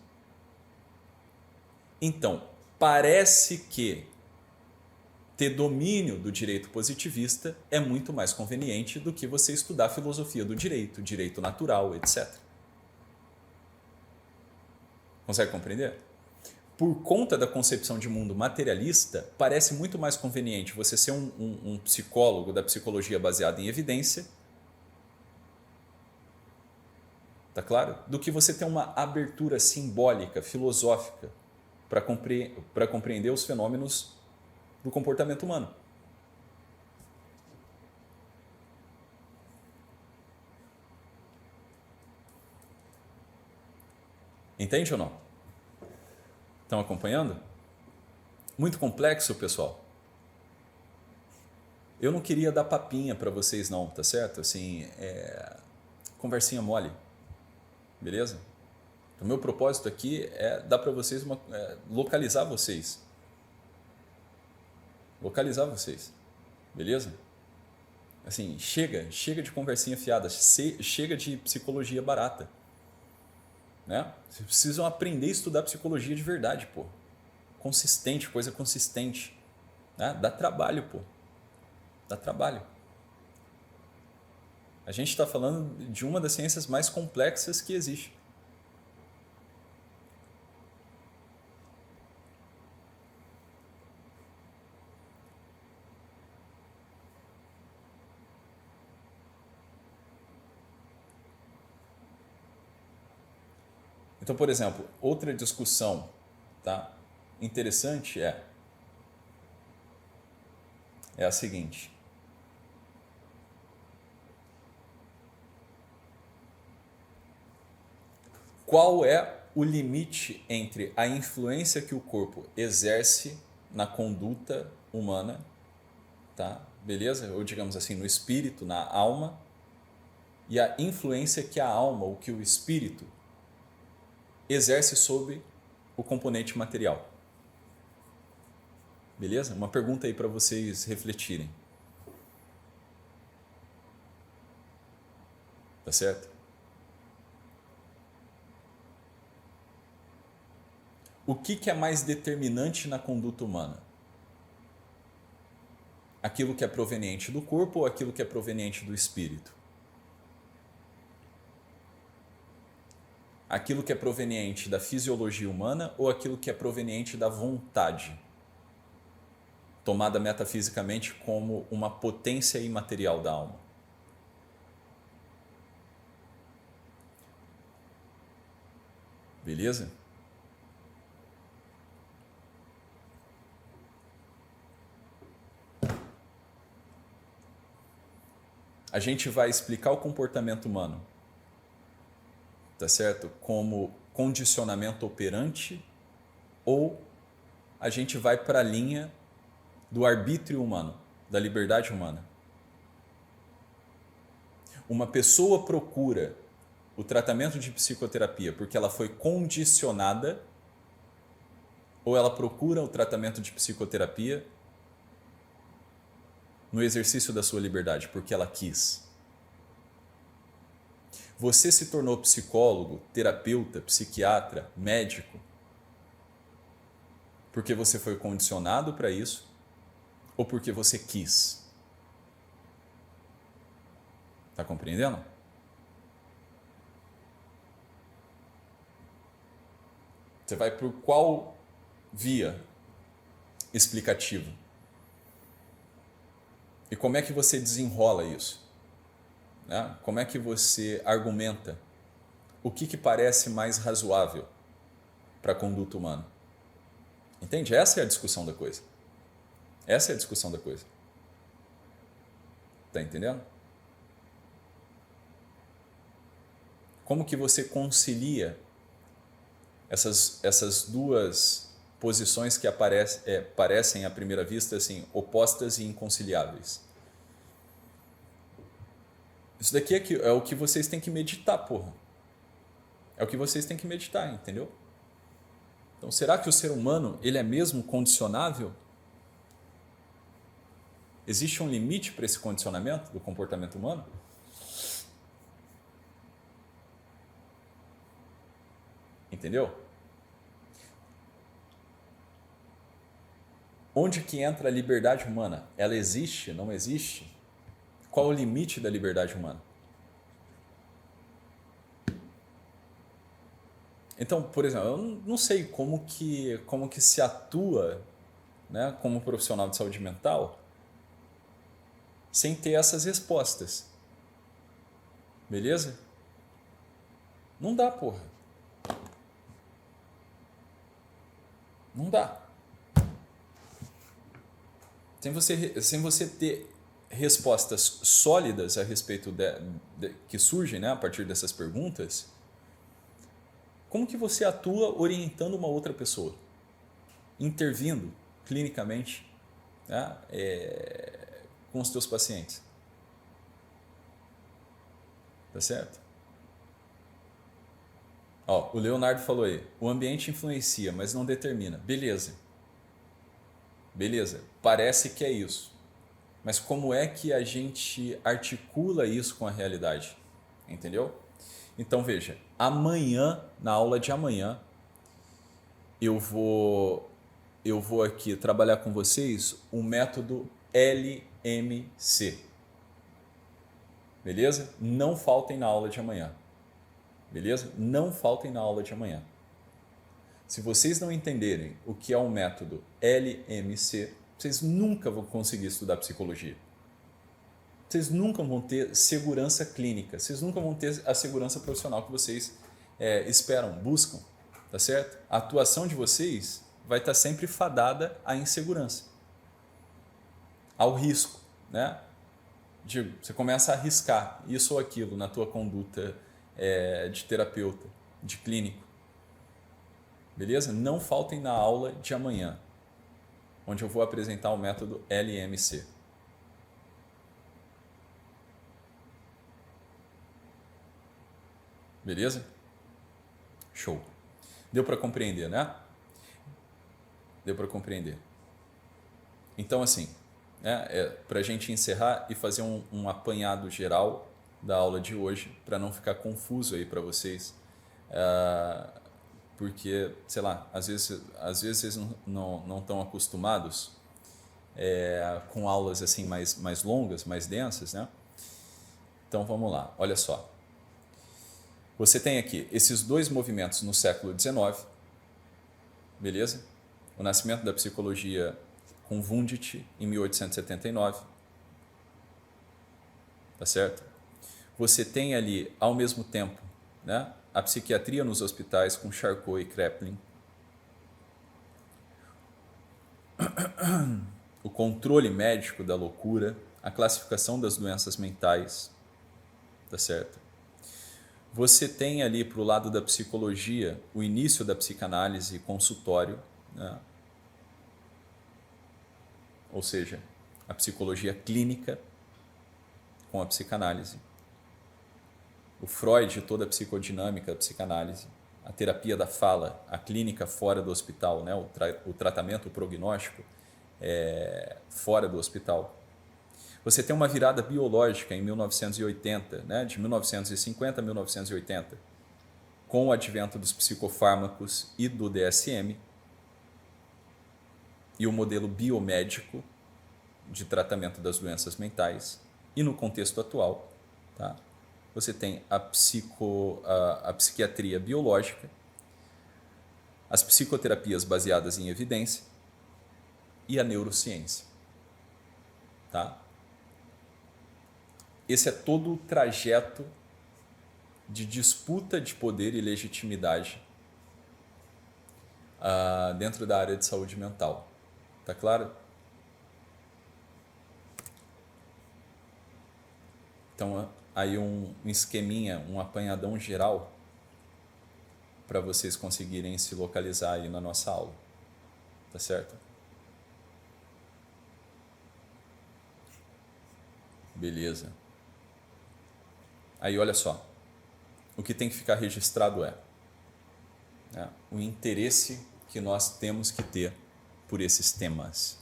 Speaker 1: Então, parece que ter domínio do direito positivista é muito mais conveniente do que você estudar filosofia do direito, direito natural, etc. Consegue compreender? Por conta da concepção de mundo materialista, parece muito mais conveniente você ser um psicólogo da psicologia baseada em evidência, tá claro? Do que você ter uma abertura simbólica, filosófica, para compreender os fenômenos do comportamento humano. Entende ou não? Estão acompanhando? Muito complexo, pessoal. Eu não queria dar papinha para vocês não, tá certo? Assim, conversinha mole. Beleza? O meu propósito aqui é dar para vocês localizar vocês. Localizar vocês. Beleza? Assim, chega de conversinha fiada, chega de psicologia barata. Né? Vocês precisam aprender a estudar psicologia de verdade, pô. Consistente, coisa consistente. Né? Dá trabalho, pô. Dá trabalho. A gente está falando de uma das ciências mais complexas que existe. Então, por exemplo, outra discussão, tá, interessante é a seguinte. Qual é o limite entre a influência que o corpo exerce na conduta humana, tá? Beleza? Ou digamos assim, no espírito, na alma, e a influência que a alma, ou que o espírito, exerce sobre o componente material. Beleza? Uma pergunta aí para vocês refletirem. Tá certo? O que é mais determinante na conduta humana? Aquilo que é proveniente do corpo ou aquilo que é proveniente do espírito? Aquilo que é proveniente da fisiologia humana ou aquilo que é proveniente da vontade, tomada metafisicamente como uma potência imaterial da alma? Beleza? A gente vai explicar o comportamento humano, tá certo? Como condicionamento operante, ou a gente vai para a linha do arbítrio humano, da liberdade humana. Uma pessoa procura o tratamento de psicoterapia porque ela foi condicionada, ou ela procura o tratamento de psicoterapia no exercício da sua liberdade, porque ela quis. Você se tornou psicólogo, terapeuta, psiquiatra, médico, porque você foi condicionado para isso ou porque você quis? Tá compreendendo? Você vai por qual via explicativa? E como é que você desenrola isso? Né? Como é que você argumenta? O que parece mais razoável para a conduta humana? Entende? Essa é a discussão da coisa. Essa é a discussão da coisa. Tá entendendo? Como que você concilia essas duas posições que parecem à primeira vista assim, opostas e inconciliáveis? Isso daqui é o que vocês têm que meditar, porra. É o que vocês têm que meditar, entendeu? Então, será que o ser humano ele é mesmo condicionável? Existe um limite para esse condicionamento do comportamento humano? Entendeu? Onde que entra a liberdade humana? Ela existe? Não existe? Qual o limite da liberdade humana? Então, por exemplo, eu não sei como que se atua, né, como profissional de saúde mental sem ter essas respostas. Beleza? Não dá, porra. Não dá. Sem você ter respostas sólidas a respeito que surgem, né, a partir dessas perguntas, como que você atua orientando uma outra pessoa? Intervindo clinicamente, né, com os teus pacientes. Tá certo? Ó, o Leonardo falou aí, o ambiente influencia, mas não determina. Beleza. Beleza, parece que é isso. Mas como é que a gente articula isso com a realidade? Entendeu? Então veja, amanhã, na aula de amanhã, eu vou aqui trabalhar com vocês o método LMC. Beleza? Não faltem na aula de amanhã. Beleza? Não faltem na aula de amanhã. Se vocês não entenderem o que é o método LMC, vocês nunca vão conseguir estudar psicologia. Vocês nunca vão ter segurança clínica, vocês nunca vão ter a segurança profissional que vocês esperam, buscam, tá certo? A atuação de vocês vai estar sempre fadada à insegurança, ao risco, né? Você começa a arriscar isso ou aquilo na tua conduta de terapeuta, de clínico. beleza? Não faltem na aula de amanhã, onde eu vou apresentar o método LMC. Beleza? Show. Deu para compreender, né? Deu para compreender. Então, assim, para a gente encerrar e fazer um apanhado geral da aula de hoje, para não ficar confuso aí para vocês, porque, sei lá, às vezes vocês não estão acostumados com aulas assim mais longas, mais densas, né? Então, vamos lá, olha só. Você tem aqui esses dois movimentos no século XIX, beleza? O nascimento da psicologia com Wundt em 1879, tá certo? Você tem ali, ao mesmo tempo, né, a psiquiatria nos hospitais com Charcot e Kraepelin, o controle médico da loucura, a classificação das doenças mentais, tá certo? Você tem ali para o lado da psicologia o início da psicanálise consultório, né? Ou seja, a psicologia clínica com a psicanálise, o Freud, toda a psicodinâmica, a psicanálise, a terapia da fala, a clínica fora do hospital, né? O tratamento, o prognóstico fora do hospital. Você tem uma virada biológica em 1980, né? De 1950 a 1980, com o advento dos psicofármacos e do DSM, e o modelo biomédico de tratamento das doenças mentais. E no contexto atual, tá? Você tem a psiquiatria biológica, as psicoterapias baseadas em evidência e a neurociência. Tá? Esse é todo o trajeto de disputa de poder e legitimidade dentro da área de saúde mental. Tá claro? Então, aí um esqueminha, um apanhadão geral para vocês conseguirem se localizar aí na nossa aula. Tá certo? Beleza. Aí, olha só. O que tem que ficar registrado o interesse que nós temos que ter por esses temas.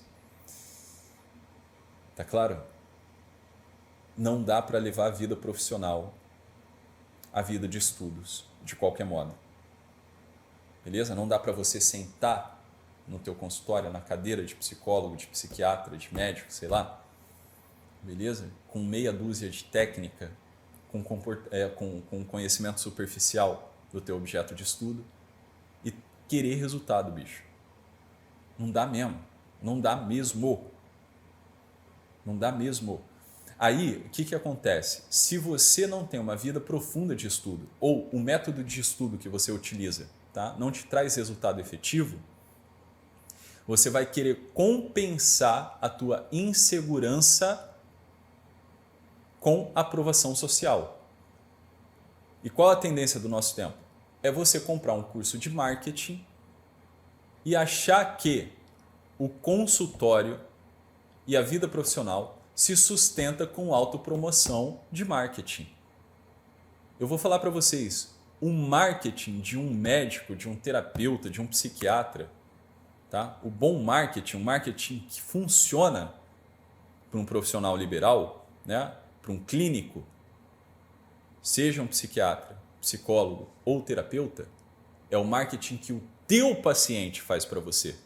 Speaker 1: Tá claro? Não dá para levar a vida profissional, a vida de estudos, de qualquer modo. Beleza? Não dá para você sentar no teu consultório, na cadeira de psicólogo, de psiquiatra, de médico, sei lá, beleza? Com meia dúzia de técnica, com conhecimento superficial do teu objeto de estudo e querer resultado, bicho. Não dá mesmo. Não dá mesmo. Não dá mesmo. Aí, o que acontece? Se você não tem uma vida profunda de estudo ou o método de estudo que você utiliza, tá, não te traz resultado efetivo, você vai querer compensar a tua insegurança com aprovação social. E qual a tendência do nosso tempo? É você comprar um curso de marketing e achar que o consultório e a vida profissional se sustenta com autopromoção de marketing. Eu vou falar para vocês, o marketing de um médico, de um terapeuta, de um psiquiatra, tá? O bom marketing, um marketing que funciona para um profissional liberal, né? Para um clínico, seja um psiquiatra, psicólogo ou terapeuta, é o marketing que o teu paciente faz para você.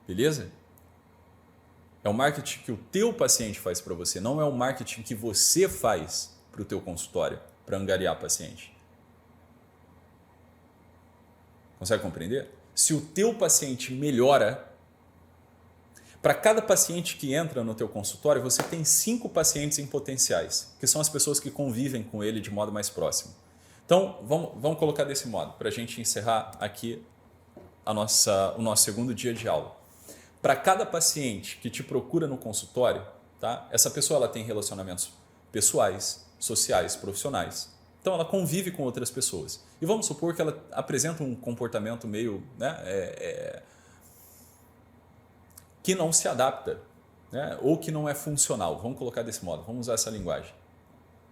Speaker 1: Beleza? É o marketing que o teu paciente faz para você, não é o marketing que você faz para o teu consultório, para angariar paciente. Consegue compreender? Se o teu paciente melhora, para cada paciente que entra no teu consultório, você tem 5 pacientes em potenciais, que são as pessoas que convivem com ele de modo mais próximo. Então, vamos colocar desse modo, para a gente encerrar aqui o nosso segundo dia de aula. Para cada paciente que te procura no consultório, tá? Essa pessoa ela tem relacionamentos pessoais, sociais, profissionais. Então ela convive com outras pessoas. E vamos supor que ela apresenta um comportamento meio, né, que não se adapta, né, ou que não é funcional. Vamos colocar desse modo, vamos usar essa linguagem.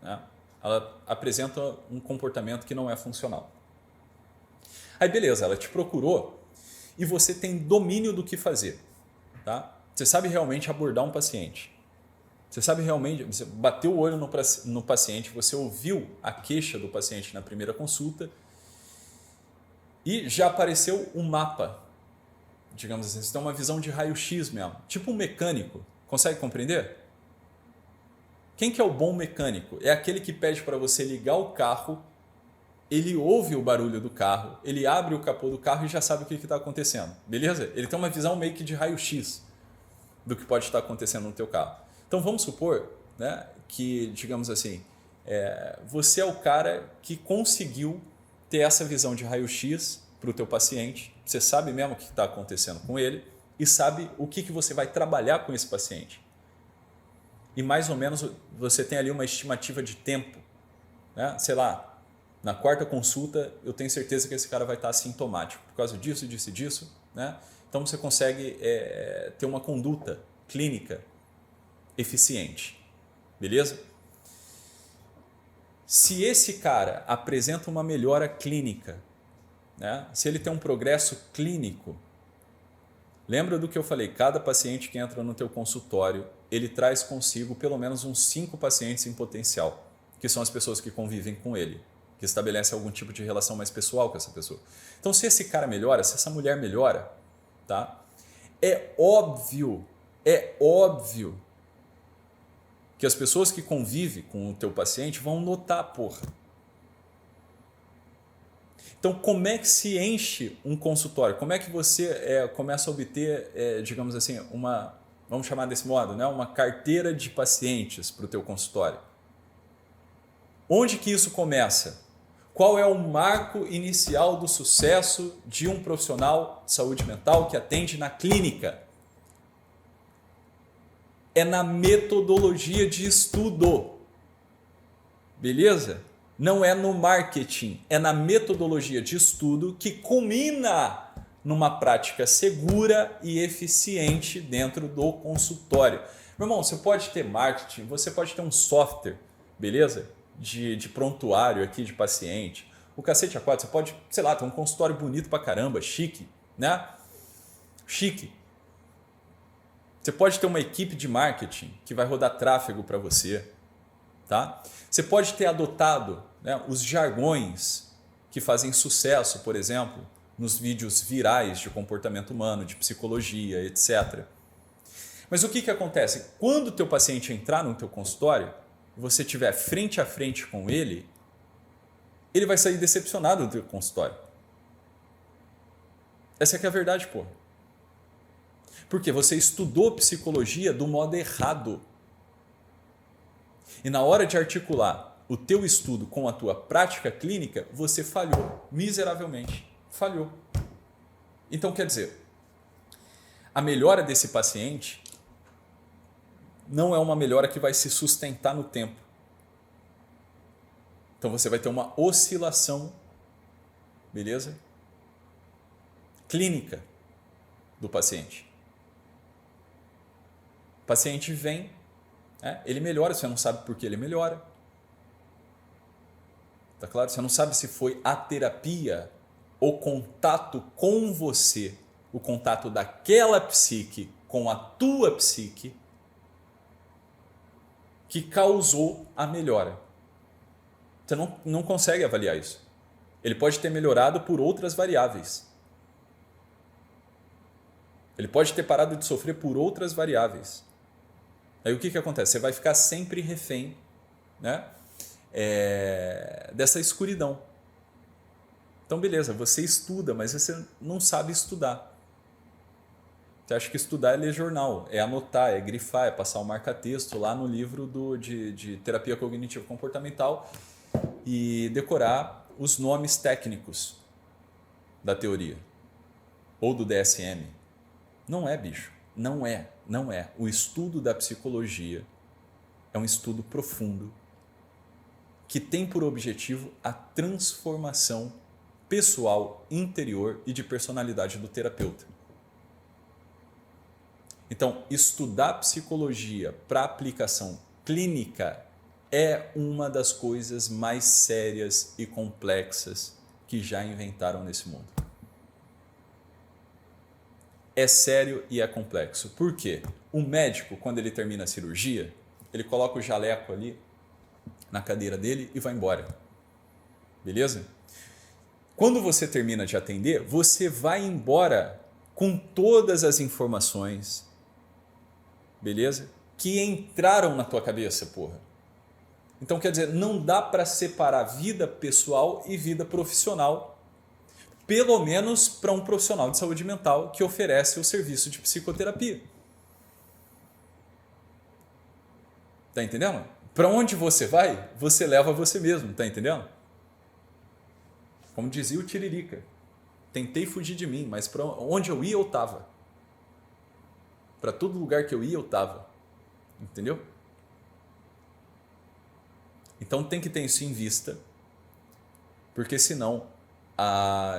Speaker 1: Né? Ela apresenta um comportamento que não é funcional. Aí beleza, ela te procurou e você tem domínio do que fazer. Tá? Você sabe realmente abordar um paciente. Você sabe realmente, você bateu o olho no paciente, você ouviu a queixa do paciente na primeira consulta e já apareceu um mapa, digamos assim, você tem uma visão de raio-x mesmo, tipo um mecânico. Consegue compreender? Quem que é o bom mecânico? É aquele que pede para você ligar o carro, ele ouve o barulho do carro, ele abre o capô do carro e já sabe o que está acontecendo. Beleza? Ele tem uma visão meio que de raio-x do que pode estar acontecendo no teu carro. Então vamos supor, né, que, digamos assim, você é o cara que conseguiu ter essa visão de raio-x para o teu paciente, você sabe mesmo o que está acontecendo com ele e sabe o que você vai trabalhar com esse paciente. E mais ou menos você tem ali uma estimativa de tempo. Né? Sei lá, na quarta consulta eu tenho certeza que esse cara vai estar assintomático por causa disso, disso e disso. Né? Então você consegue ter uma conduta clínica eficiente. Beleza? Se esse cara apresenta uma melhora clínica, né? Se ele tem um progresso clínico, lembra do que eu falei, cada paciente que entra no teu consultório, ele traz consigo pelo menos uns 5 pacientes em potencial, que são as pessoas que convivem com ele, que estabelecem algum tipo de relação mais pessoal com essa pessoa. Então, se esse cara melhora, se essa mulher melhora, tá? É óbvio que as pessoas que convivem com o teu paciente vão notar, porra. Então, como é que se enche um consultório? Como é que você começa a obter, digamos assim, vamos chamar desse modo, né? Uma carteira de pacientes para o teu consultório? Onde que isso começa? Qual é o marco inicial do sucesso de um profissional de saúde mental que atende na clínica? É na metodologia de estudo. Beleza? Não é no marketing, é na metodologia de estudo que culmina numa prática segura e eficiente dentro do consultório. Meu irmão, você pode ter marketing, você pode ter um software, beleza? De prontuário aqui de paciente. O cacete A4, você pode, sei lá, ter um consultório bonito pra caramba, chique, né? Chique. Você pode ter uma equipe de marketing que vai rodar tráfego para você. Tá? Você pode ter adotado, né, os jargões que fazem sucesso, por exemplo, nos vídeos virais de comportamento humano, de psicologia, etc. Mas o que acontece? Quando o teu paciente entrar no teu consultório, você estiver frente a frente com ele, ele vai sair decepcionado do teu consultório. Essa é a verdade, pô. Porque você estudou psicologia do modo errado. E na hora de articular o teu estudo com a tua prática clínica, você falhou miseravelmente. Falhou. Então, quer dizer, a melhora desse paciente não é uma melhora que vai se sustentar no tempo. Então, você vai ter uma oscilação, beleza? Clínica do paciente. O paciente vem, ele melhora, você não sabe por que ele melhora. Tá claro? Você não sabe se foi a terapia, o contato com você, o contato daquela psique com a tua psique que causou a melhora. Você não consegue avaliar isso. Ele pode ter melhorado por outras variáveis. Ele pode ter parado de sofrer por outras variáveis. Aí o que acontece? Você vai ficar sempre refém, né, dessa escuridão. Então, beleza, você estuda, mas você não sabe estudar. Você acha que estudar é ler jornal, é anotar, é grifar, é passar um marca-texto lá no livro de terapia cognitivo comportamental e decorar os nomes técnicos da teoria ou do DSM. Não é, bicho. Não é. O estudo da psicologia é um estudo profundo que tem por objetivo a transformação pessoal, interior e de personalidade do terapeuta. Então, estudar psicologia para aplicação clínica é uma das coisas mais sérias e complexas que já inventaram nesse mundo. É sério e é complexo. Por quê? O médico, quando ele termina a cirurgia, ele coloca o jaleco ali na cadeira dele e vai embora. Beleza? Quando você termina de atender, você vai embora com todas as informações, beleza? Que entraram na tua cabeça, porra. Então, quer dizer, não dá para separar vida pessoal e vida profissional, pelo menos para um profissional de saúde mental que oferece o serviço de psicoterapia. Tá entendendo? Para onde você vai, você leva você mesmo, tá entendendo? Como dizia o Tiririca, tentei fugir de mim, mas para onde eu ia, eu estava. Para todo lugar que eu ia, eu estava. Entendeu? Então tem que ter isso em vista, porque senão,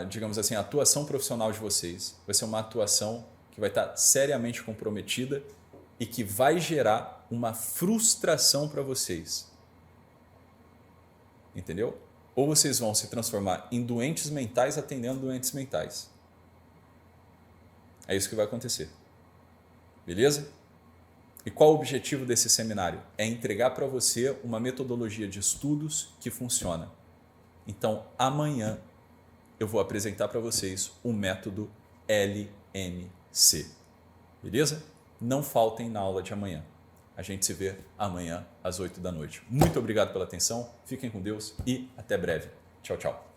Speaker 1: digamos assim, a atuação profissional de vocês vai ser uma atuação que vai estar seriamente comprometida e que vai gerar uma frustração para vocês. Entendeu? Ou vocês vão se transformar em doentes mentais atendendo doentes mentais. É isso que vai acontecer. Beleza? E qual o objetivo desse seminário? É entregar para você uma metodologia de estudos que funciona. Então, amanhã eu vou apresentar para vocês o método LMC. Beleza? Não faltem na aula de amanhã. A gente se vê amanhã às 8 da noite. Muito obrigado pela atenção, fiquem com Deus e até breve. Tchau, tchau.